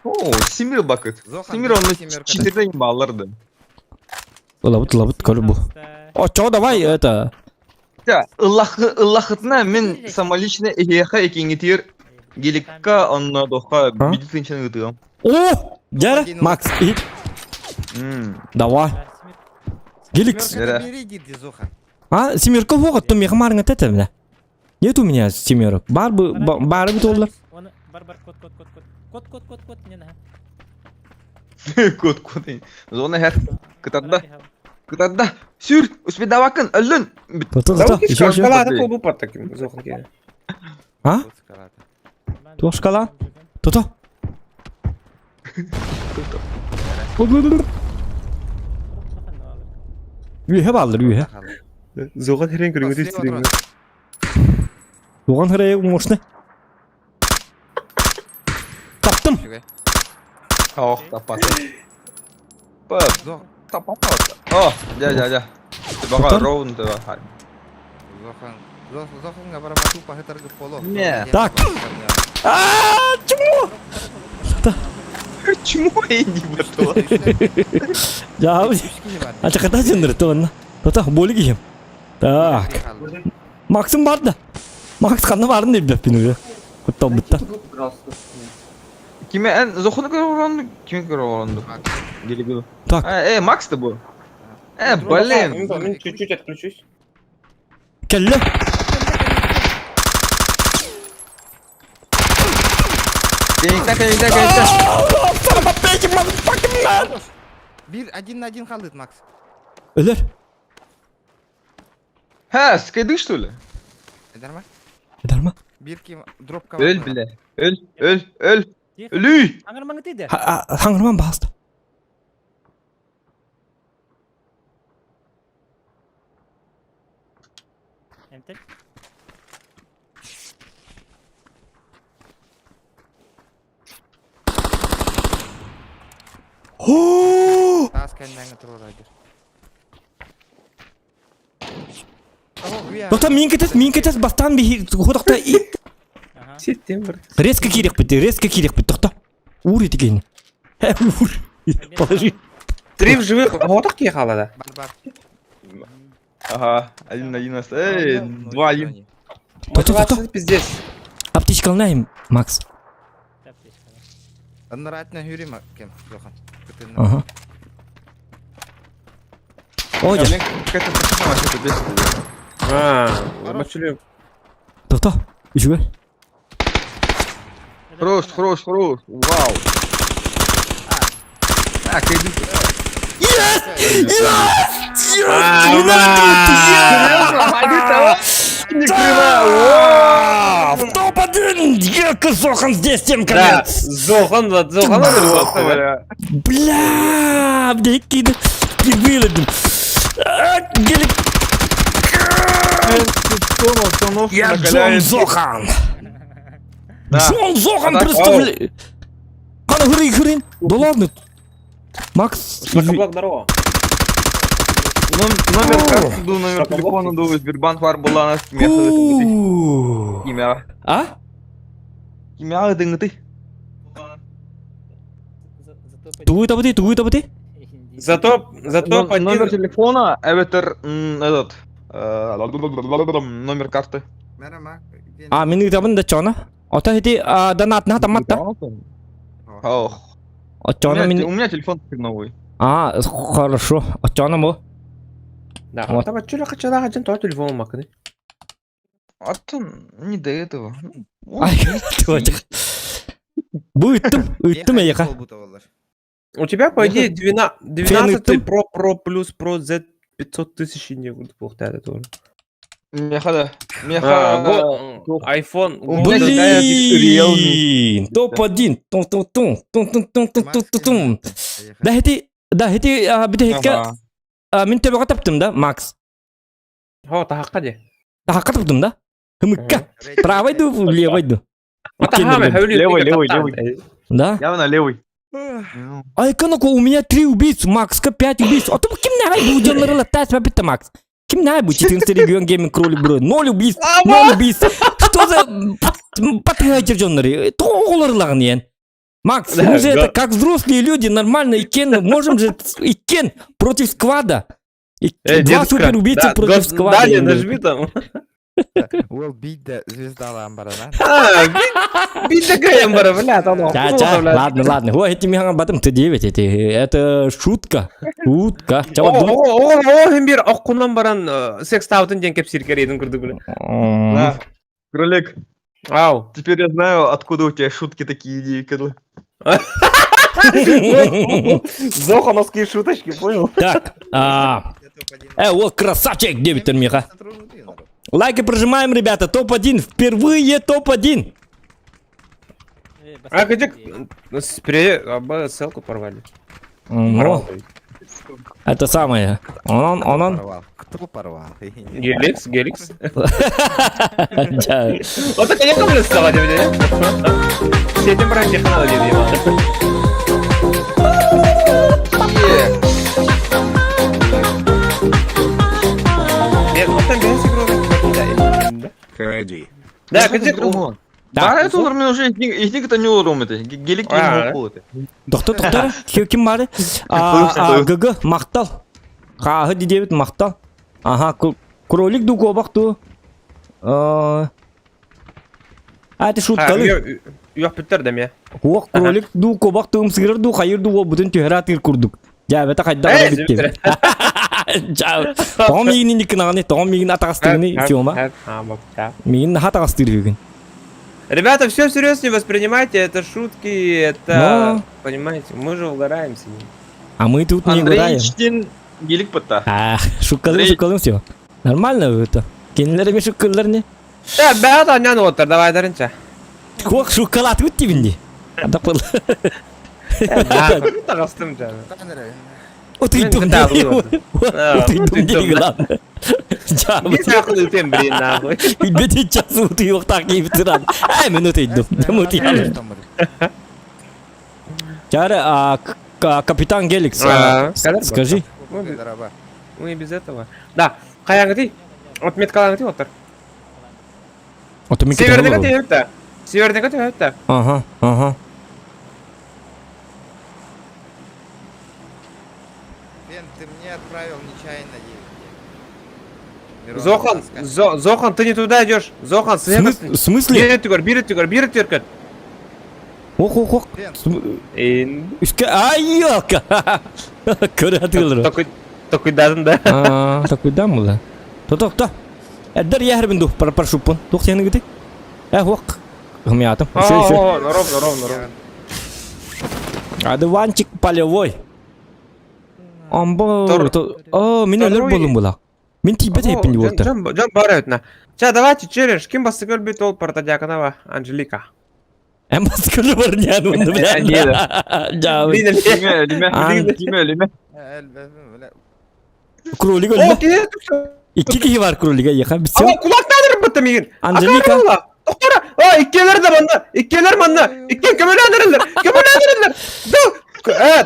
О, Симир бакет. Зохан, Симир он Симир, 4 балларды. Ылабыт көрін бұл. О, чо, давай, это... Ja, ыллахытна мен самолично эхеха экиңитир геликка онна доха бидитинчен гытыгам. О, дәрі, Макс, и... Давай. Геликс. Жара. Бери, иди, Зохан. А, семерка вогат, то меха марыңа тәті міне. Нет у меня семерок. Бары бит олар. Оны бар код не на. Кот. Зона хер. Кытарда. Сүр, успеда вакын, өллүн. Дау киш Еще. калады кол бу паттаким Зохан ке. А? Вот скалата. Тошкала? То. Үйе балдыр, үйе. Зохан херен көрүнгө Слева дистирим. трос. Оған хырайы умошны. Таптым. Чекай. Ох, тапаты. Пап, Зох- тапаты. О, ja. Ты бага Доктор? роун ты. Зоханга бараба тупо хетаргы поло. Не. Так. Чему? Чему я не готов? Ya, acak kata jendir tuh. Tuh, boleh gihim. Так. Максым бар да. Макс қаны барын деп беппін Құттал бұтта. Кime en зохуну көріп Кime көріп оранды? Гелигі. Так, Макс-ты бұл? Блин. Мен чуть-чуть отключусь. кәлі. Кенекте. Bir 1-1 kaldı Max. Өлер. Ха, скайды что ли? Eder mi? Eder mi? Bir kim drop cover. Öl bile. Öl. Ölüy. Аңырмаңы дейді. Хаңырман басты. Әмтел. Tas kendinden götürür Eder. Дота мен кетес бастан бі құдықта Сеттен бір. резко керек бітті, дота. Ур еді кейін. Ур. Положи. 3 в живых. Готов ке халада. Бар. Ага, 1-1 осталось. 2-1. Мотивация пиздец. Аптечка алайын, Макс. Нравится Юрий Макем. Зохан. Ага. О, Я как-то понимаю, что это бесит. Бачылы. дота. Үшіге. Хорош. Вау. Кайды. Топ-1! Екі Зохан здесь тем Да, конец. Зохан Бля. Бля, декиді. Виладым. Гелик. Я Джон Зохан. Джон Зохан, представляй. Қана хырын. Да ладно. Макс. Шакаблак здорово. Номер карты, номер телефона, Сбербанк бар была на имя. А? Имя дыңыты. Тугуй табыты. Зато Номер телефона, эветер этот номер карты. Merhaba. А, менің табын да чона. Ота хети донатна таматта. Ох. Отчона У мен... меня телефон новый. А, хорошо. Отчона му. Да, Вот. там чё хочу жан то телефон макны. А то не до этого. Ай, тыгачык. Бу үттім, эйеқа. У тебя, по идее, 12 Фен Pro плюс Pro Z 500 тысяч не будет плохо, это тоже. Меха, iPhone. Блин, топ-1. Тум. Да хити битехка من تبع كتبتم ده ماكس هو تعقده. كتبتم ده همك правый ду левый ду Матахаме, левый. да Явно левый. ай канако у меня 3 убийц Макс 5 убийц а то ким на бу жанры латать бит Макс ким на бу 14 регион гейминг кролик бро 0 убийц 0 убийц что за патриотер жанры то оларларны ен Макс, мы же это как взрослые люди, нормально, можем же Икен против сквада. Два суперубийцы против сквада. Далее нажми там. Will beat the звезда Ламбара, да? Бить такая амбара, бля, там. Ладно. О, эти мега об этом Т9, это шутка. Шутка. О, хембир, аққунан баран секс таутын ден кеп сиркерейдің күрді күлі. Кролик, Ау. теперь я знаю, откуда у тебя шутки такие идеи, Кэдл. Зохановские шуточки, понял? Так, вот красавчик, 9 мега. Лайки прожимаем, ребята, топ-1, впервые топ-1. А где ссылку порвали? Ну, это самое. Он. Порвал. Кто порвал? Геликс? Да. Вот это я помню стало, все эти про технологии, Ходи. Да, где Да, это уровень уже из них-то не уром это. Гелик не мог это. Доктор, кем бары? ГГ, мақтал. Қағы дедебет мақтал. Ага, кролик дуго бақты. Это шуткалы. Yok bitirdim ya. Оқ, кролик дуго бақты, ұмсығыр ду, қайыр дуго бұдын түйір атыр күрдік. Жабета қайда қара бітті. Тоғым егінен екінағаны, тоғым егін атағастығыны, тема. Мегін атағастыр егін. Ребята, все всерьез не воспринимайте, это шутки, это... Понимаете, мы же угораем с ним. А мы тут не угораем. Гелик пыта. Шуккалым все. Нормально это. Кенлеріме шуккалар не? Бәғат аннан отыр, давай дарынша. Қоқ шуккалат өт дебінде. Адапыл. Тағастым жаны. Утыйдым дейгі лан. Biz ақыл өтем бірейін нахуй. Беті часы утый оқтақ кейіп тұрады. Мен өтейдім. Жары, капитан Геликс, скажи. Мы и без этого. Да, қаяңғы отметкалаңғы тей отыр. Севердегі тей өтті. Севердегі тей өтті. Ага. Бен, ты мне отправил нечаянно Зохан, ты не туда идешь. Зохан, В смысле? Бері түгір. Оқ. Үске, айылка. Көрі атылыр. Такой дадын да. Такой дам бұла. Тоқта. Әддер яғыр бінду, пар шуппын. Тоқ сені кетек. Оқ. Ғымиятым. Ровно. Адыванчик полевой. Амбо. Мен өлір болым бұла. Мен тибет епінді болтыр. Жан бары өтіна. Давайте челлендж. Кім басы көлбет ол Партадиаконова Анжелика. Әм басы көлі бар не ануынды білә. Лиме. Кролик өлді. İki kişi var kroliga yakan bir şey. Ama kulaklarım bıttı miyim? Angelika. Doktora. İkkeler de bana. İkke kömürlendirirler. Да.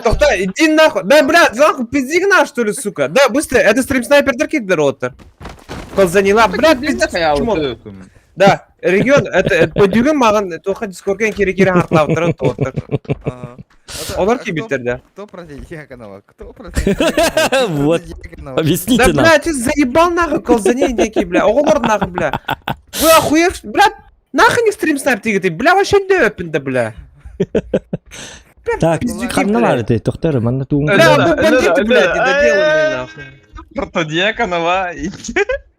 Doktor, иди нахуй. Да, блядь, нахуй, пизди на что ли, сука. Да, быстро. Это стрим-снайпер кидер отыр. Кол заняла, блядь, пиздец. Да, регион, это подюгін маған тоқа дискорген кері хартылап отыр. Олар кибиттерді. Кто против Дьяконова? Кто против Дьяконова? Вот. Объясните нам. Да, блядь, ты заебал нахуй колзаней некий, бля. Оғылыр нахуй, бля. Вы охуев, блядь. Нахуй не стрим-снайпер тегеті, бля, вообще дөпінді, бля. Так, қанна бар еді, тоқтары, манда туын. Бля, бұл бандиты, блядь, это делали нахуй. Партадиаконова.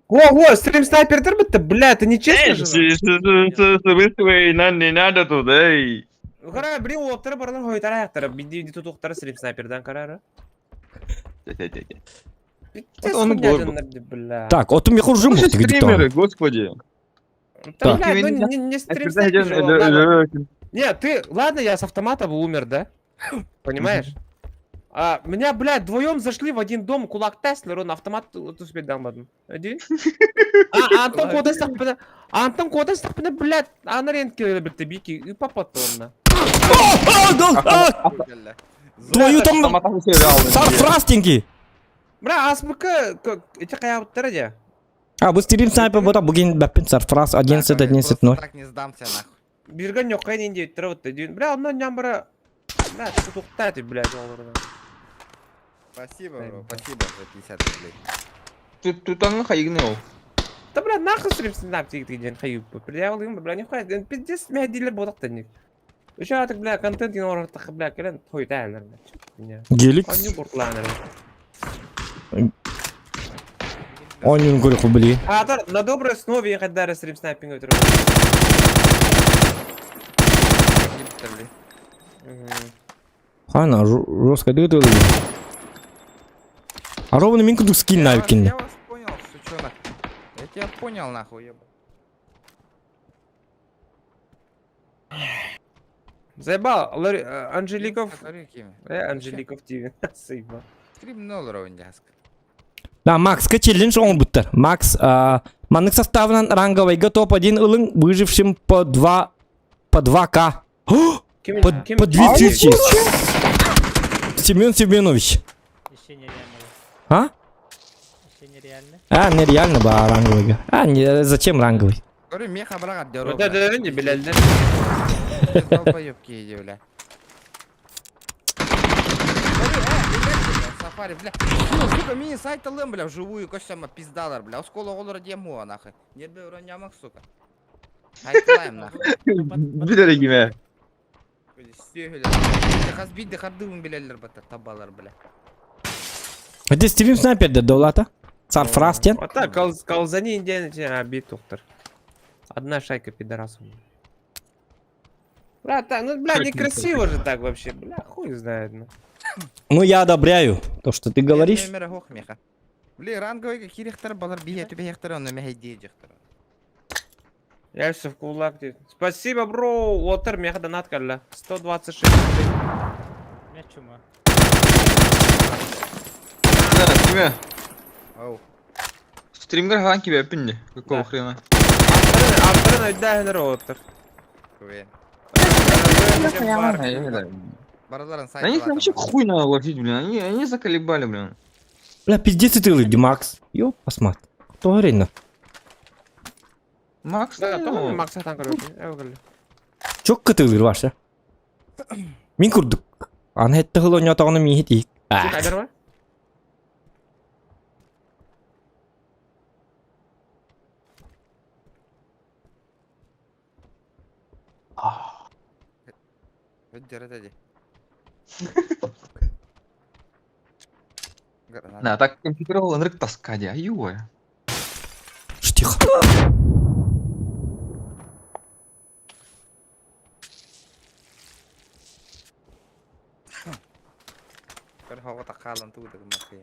Ого, стрим-снайпер бітті, бля, это нечестно же. Не надо туда, эй. Кара бирин оттары баралар хойтара аяктары. Биди тутуктары стрим снайперден карары. Он был. Бля. Так, отым якыр жым Слушай, мықты стримеры, господи. Да, Так. блядь, ну не стрим Когда идёт, снайпер. Не, ты, ладно, я с автомата бы умер, да? Понимаешь? А, меня, блядь, вдвоем зашли в один дом, кулак Теслер, он автомат успеть дамадым. Иди. Антон кода стақпыны, Антон кода стақпыны, блядь, аны рентке бітті бейки, и попад онна. Твою там Автоматом все реально. сарфрастинги. Бля, АСМК, эти қаяуыттары де. А, бұл стрим снайпер бота бүгін бәппен сарфраст 11-11-0. Так не сдамся, нахуй. Бирген yok кайын инде өттірі өтті. Бля, оннан нямбара, бля, тұқтайды, блядь, олардан. Спасибо, бро, спасибо за 50 рублей. Тут он хайгнул. Да, бля, нахуй стрим снайп тегіткен қайып. Бля, олығым, бля, не қойды. Пиздес мәдилер бодақтан. Еще атық, бля, контент ен орықтық, бля, келен тойты әлір. Гелик. Қаню бұртланыр. Ойнын көрі құбілі. Атар, на доброй основе я қадары стрим снайпинг өтірі. Қана, жестко деді өлі. А ровно мен күдік скин найып кенде. Я вас понял, сучонок. Я тебя понял, нахуй, ебать. Заебал, Анжеликов. Смотри, какими. Анжеликов ТВ. Заебал. Стрим 0 ровняск. Да, Максқа челлендж оң бұттар. Макс, манық составынан ранговайға топ-1 ылың выжившим по 2К. По 2000. Семен Семенович. Еще нереально. А? Еще нереально. А, нереально ба ранговайға. А, зачем ранговый? Говорю, меха брагат дёру. Вот это не беляльдер. Долбоёбки иди, бля. Сафари, бля. Ну, сука, мини сайт алым, бля, вживую, костяма пиздалар, бля. Оскола олар дему, нахуй. Не бе уронямак, сука. Хайтлайм, нахуй. Билер гиме. Стёгілер. Хазбиді хардығын білелер бата, табалар, бля. Это стрим снайперді долата. Сарфрастен. Вот так, колзани индиана бит доктор. Одна шайка пидорасов. Бля, так, ну, бля, некрасиво же так вообще. Бля, хуй знает, ну. Ну, я одобряю то, что ты говоришь. Меха хох, меха. Бля, ранговый какие рехтар балар бия, тебе рехтар, он на меха дейджихтар. Я все в кулак. Спасибо, бро. Уотер меха донат калла. 126 рублей. Меня чума. Да, тебе. Ау. Стримгер хан тебе пинни. Какого Да. хрена? Авторы найдагенер уотер. Куэн. Да Бараларын сайт. они вообще хуй надо ложить, блин. Они заколебали, блин. Бля, пиздец ты люди, Макс. Ёп, посмотри. Кто говорит? Макс, Да, ну, tamam maksatan короче. Эвгал. Çok katılır varsa. Min kurduk. An hette hıl oynuyor tağını mi hit ilk. Кайдар бар? Өддер эдеди. да, так компьютер нрык таскать, ай-ой. Тихо. Бір хава тақалын туыдық мақия.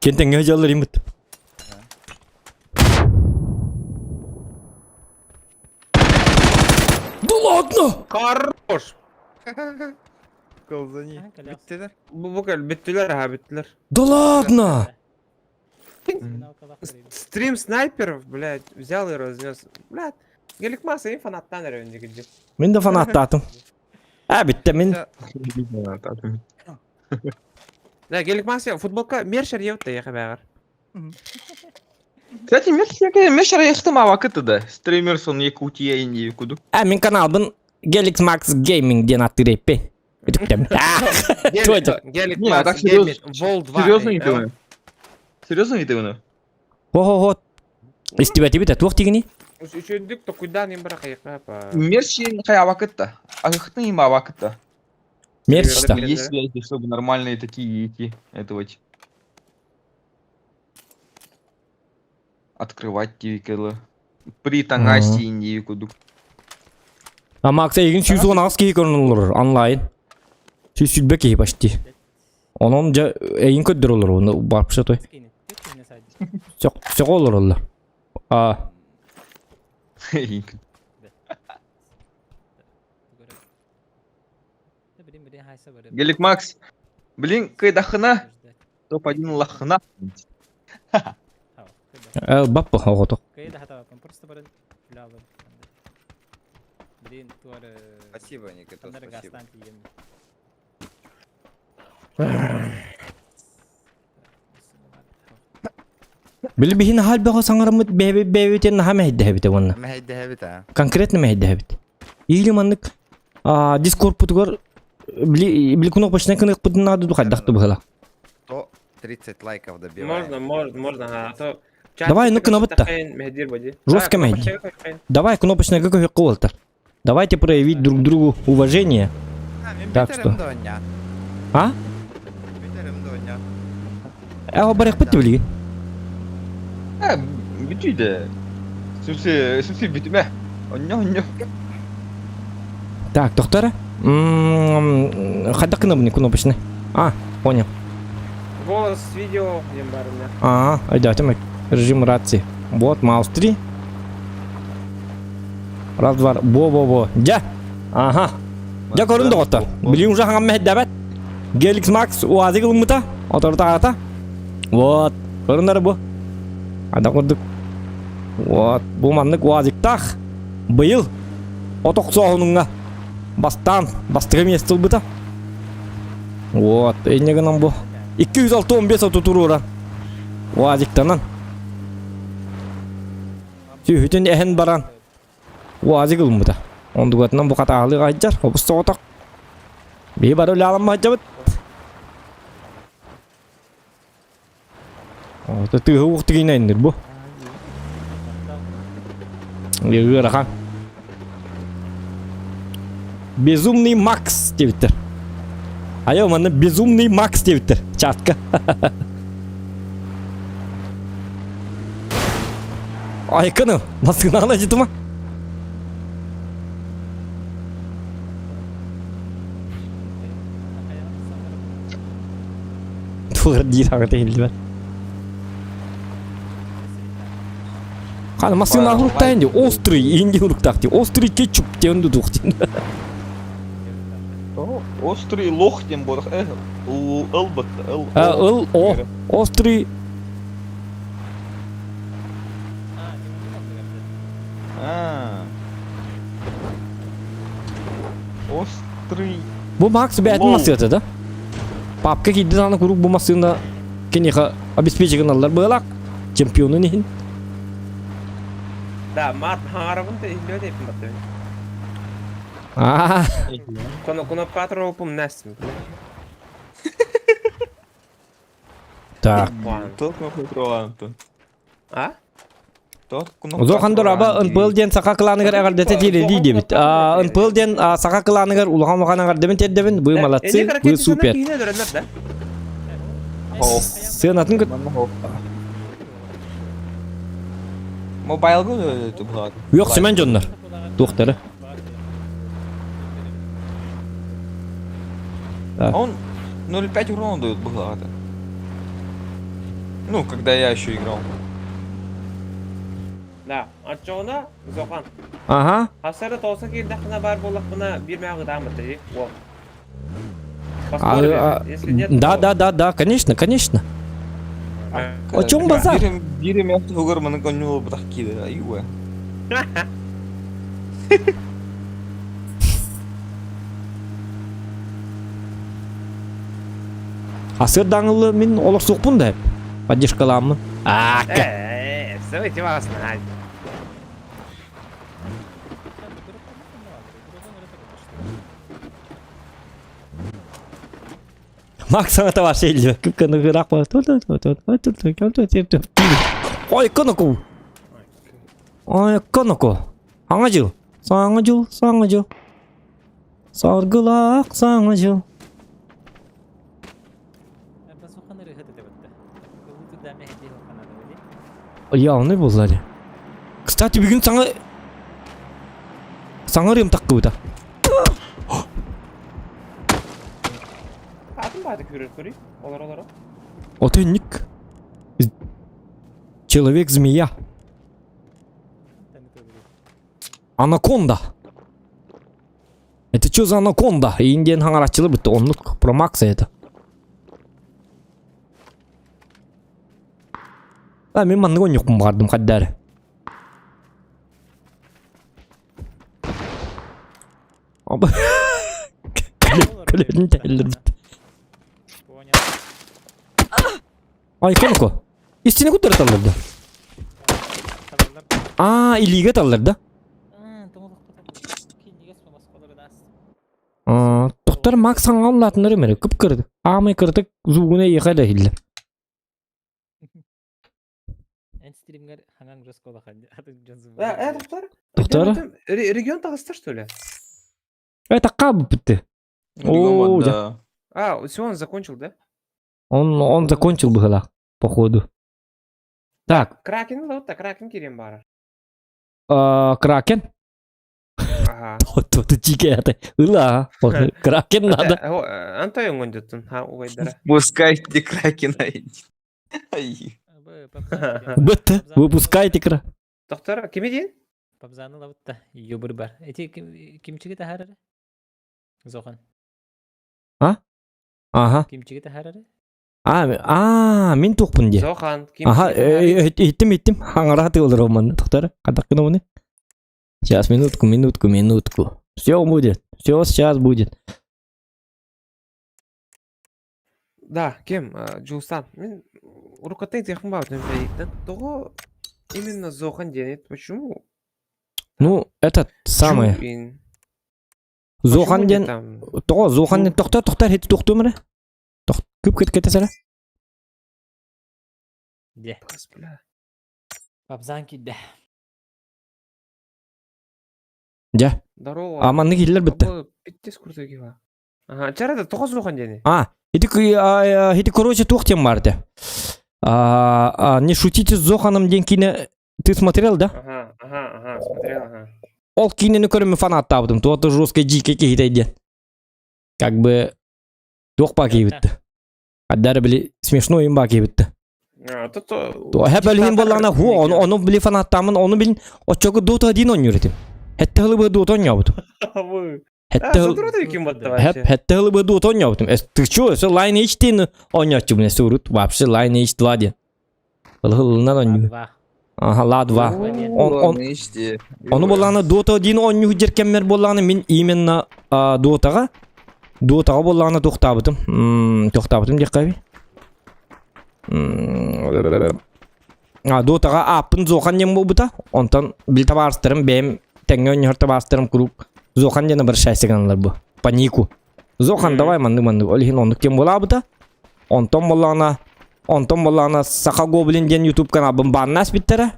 Кентен гажалар имит. Да ладно! Хорош. Колзани. Біттедер. Bu kadar bittiler ha bittiler. Да ладно! Стрим снайперов, блядь, взял и разнес. Блядь, Гелик Масса и фанаттан районе где. Мен de fanattım. Ha bitti men. Да, Гелик Масса футболка мершер евт я хабар. Кстати, мешер яхтыма вакыты да. Стример сон Якутия инди куду. Ha men kanalın Gelix Max Gaming diye attı repi. Bitti. Гелик Не, Масса так серьезно. Vol 2. Серьезно не ты? Серьезно не ты? Ho. İstibati bit tuq tigini. Üçüncük de kuydan imbara kayıkla pa. Мерчин хая вакыта. А хтны има вакыта. Merçta. Серьезно? Есть связи, чтобы нормальные такие идти. Это вот. Открывать тикелы. При тангаси инди куду. Ama aksa egin süs olan az kehi görünür online. Süs sütbe kehi başti. Onun ja egin köddür olur onu barpışa toy. Скини. Тыкни сайди. Çok olur Allah. Aa. Да блин, блин, хайса бары. Гелик Макс. Блин, кайдахына. Топ-1 лахына. Баппа хогото. Кайда хата, просто бары лялы. Блин, туар. Спасибо, Никита, Тандыр спасибо. гастан тием. Bili bihin hal bago sangaramut bebe na hame hidde habite wonna. ما هيدا هبتا. Конкретно me hidde habite. Ili mannik Discord putugar bili kuno başına kınık putun adı du kaddaqtı bıhla. 130 лайков добиваем. Можно, а то... Давай, ну-ка, на вот так. Мехдир, боди. Жестко Мехди. Давай кнопочная какой колтер. Давайте проявить друг другу уважение. Так что? А? А барах пытвли. Битüde. Süsi bitme. Onyo. Так, доктора. Хадакна мне кнопочный. Понял. Голос, видео, янбарня. Айдатым режим рации. Вот маус 3. Раз, два. Бо. Ja. Ага. Ja көрүндү доктор. Билиң уже хангам мехдебет. Геликс Макс уазы кылмыта. Оторта ата. Вот. Көрүнөр бу. Ада көрдүк. Вот. Бу маннык уазыктах. Быйыл. Оток соғыныңа. Бастыгы месті бұта. Вот. Энегінен бу. 215 оту тұрура. Уазыктанан. Сүйітін әхін баран. Уазы кылмыта. Онды көтінен бұ қатағылы қайджар. Опыс соғытақ. Бей бар өлі алам мағджабыт. Оты тығы уқты кейнайындар бұ. Егі рахан. Безумный Макс дебіттір. Айо, маны Безумный Макс дебіттір. Чатка. Айканы, масқынағына жеті ма? Туғыр дейір ағыта келді бәр. Қаны масқынағы ұрықтайын де, острый, енді ұрықтақ де, острый кетчуп де үнді тұқтен. Острый лох тем более. Элбат. Острый. Острый. Bu Макс бәтін масыты да? Папка кейді заны күрік bu масыны кенеға обеспечеген алар бұлақ. Чемпионы нейін. Да, мат хаңарабын да излёд епін баты. Кнопкатор опым нәсім. Так. Тот кнопкатор. Узоқандар аба ынпылден сақа қыланығыр әғардеті теле дейді бит. Ынпылден сақа қыланығыр улаған маған әғардемін теддебін. Бұй малатсы, бұй супер. Сен атын күт. Мобайл гол туплагат. Yok semen jonlar. Doktoru. Он 0,5 урона дает богато. Ну, когда я еще играл. Да, açığına Zokan. Aha. Hasarı olsa ki dakika var bolak buna bir meğe devam edecek. Да, конечно. О чем базар? Бирим я в угор мы нагоню братки, да, юэ. Асыр даңылы мен олар соқпын да. Поддержкаламын. Давайте вас на. Макс sana da var şeyli. Kıpkanı kırak var. Ой, кыныку. Ой, кыныку. Аңажыл. Саңажыл. Саргылақ саңажыл. Явный бұл зали. Кстати, бүгін саңа Саңарым таккыбыта. Атын бады көрер көрей. Олар. Отынник. Человек-змея. Анаконда. Это что за анаконда? Индиан хангарачылы бітті. Онлық промакса это. Да, мен манны ойнықпын бардым қаддары. Аба. Көлерін тәлір бітті. Понял. Ай, конуко. Истине көтері талырды. Табарлар. Илиге талырды. Тоқтар Макс аңған латыныр емері. Күп кірді. Амай кірдік зуғына еқалі хилі. Стримгер хангаң жас кола ханды. Тоқтар? Тоқтар? Регион тағыста, что ли? Таққа бұп бітті. О, Да. Все, он закончил, да? Он закончил было, походу. Так, Кракен, вот так, Кракен Кирим бара. Кракен? Ага. Вот это чикета. Ула, Кракен надо. Антойон гондеттін, увайдара. Пускайте кракена. Ай. Бітті, выпускайте кра. Тоқтар, кеме дейін? Пабзаны лавытта. Ёбір бар. Эти кимчиге тахарары? Зохан. Ага. Кимчиге тахарары? Мен тоқпын де. Зохан, Ага, еттім. Аңыраты олар оманды. Тоқтар, қадақ кіна оны? Сейчас, минутку. Все будет. Все сейчас будет. Да, кем? Джулстан. Мен урукаттың зияқын бар өтін Того именно Зохан денет. Почему? Ну, этот самый. Зохан ден. Того, Зохан ден. Тоқтар, хеті тоқты өмірі? Көп кетесәрі? Де. Пабзан кидді. Де. Здорово. Аманны келдер бітті. Биттес күрдегі ба. Ага, жарады, тоғы Зохан дене. Эти, короче, тоқтен барды. Не шутите с Зоханом ден кине. Ты смотрел, да? Ага, смотрел, ага. Ол кинені көріме фанат табдым. Туаты жесткая дикая кейтейден. Как бы... Тоқпа кейбітті. Аддары білі смешно им ба кейбітті. Хәп әлген болағына оны білі фанаттамын, оны білін отчоғы дота дейін он үйретім. Хәтті ғылы бұғы дота он яубытым. Хәтті ғылы бұғы дота он яубытым. Ты чё, все Lineage дейін он яубытым. Мне сурут, вообще Lineage 2 дейін. Ғылынан он яубытым. Ага, ла 2. Оны болағына дота дейін он үйдеркенмер болағына мен именно дотаға болағына тоқтабытым дек қаби. Дотаға апын Зохан ден бұл бұта. Онтан біл табарыстырым, бәйім тәңе өнер табарыстырым күріп. Зохан дені бір шайсығанлар бұл. Панику. Зохан давай манды. Олихин ондық ден бола бұта. Онтан болағына Саха Гоблин ден YouTube каналбын баннас біттері.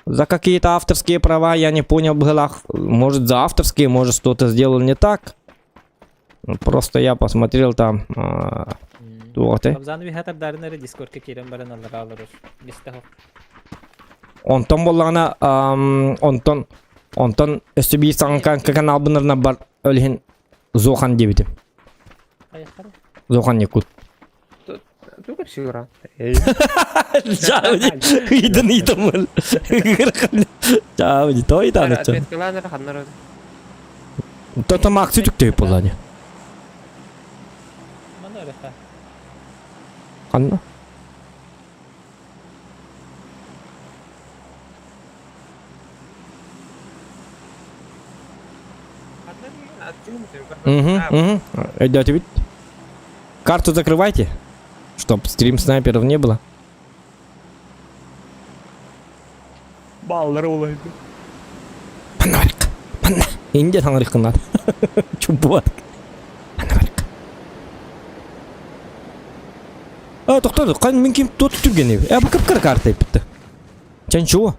За какие-то авторские права я не понял былах. Может за авторские, может что-то сделал не так. Просто я посмотрел там. Пабзаны ви хатардарынары дискордка керен барын алыр. Бесті хоқ. Онтон болағына, онтон өсті саңқан канал бұнырына бар өлген Зохан дебіті. Қаяққары? Зохан не күт. Только сюра. Чауди, идын мұл. Чауди, той таны чау. Петкаланыр ханнар өді. Тота максы түктей болады. Мана өліққа. Қанна? Идете ведь? Карту закрывайте, чтоб стрим снайперов не было. Баллар олайды. Панарик. Инде таңырық қынады. Чубуат. Панарик. Тоқтады, қайын мен кем тоты түрген ебі. Бұл кіп-кір карта епітті. Чән чуы?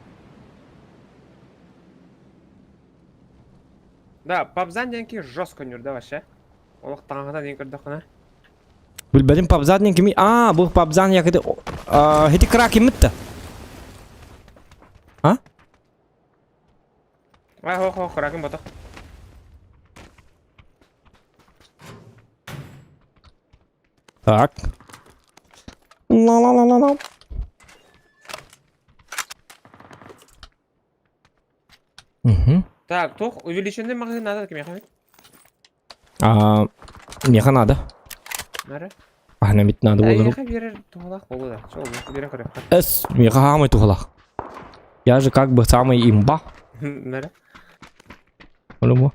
Да, Пабзан деньки жестко нюрда вообще. Олық таңғада ден көрді қына. Білбәдім Пабзан ден кеми? Бұл Пабзан яқыды. Хеті крак емітті. Хо, кракын бұтық. Так. Ла-ла-ла-ла-ла. Угу. Так, тох, увеличенный магазин надо таким ехать. Меха надо. Нары. Агнамит надо Да, болар. ехай берер тухалах болу да. Сол, берер көрек. Эс, меха хамай тухалах. Я же как бы самый имба. Нары. Олуму.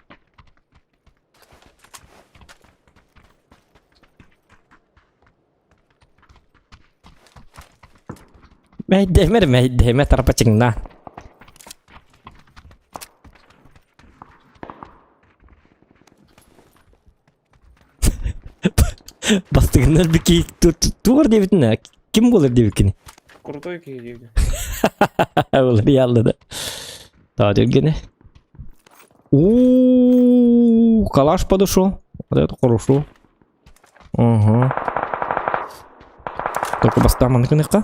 Мәйдеме тарапачыңна. Бастығынар бікі туғыр дебітіні. Кім болыр дебікіні? Крутой кей дейді. Олар ялды да. Та дегені. Ууу, калаш подошел. Вот это хорошо. Ага. Только бастаман кыныққа.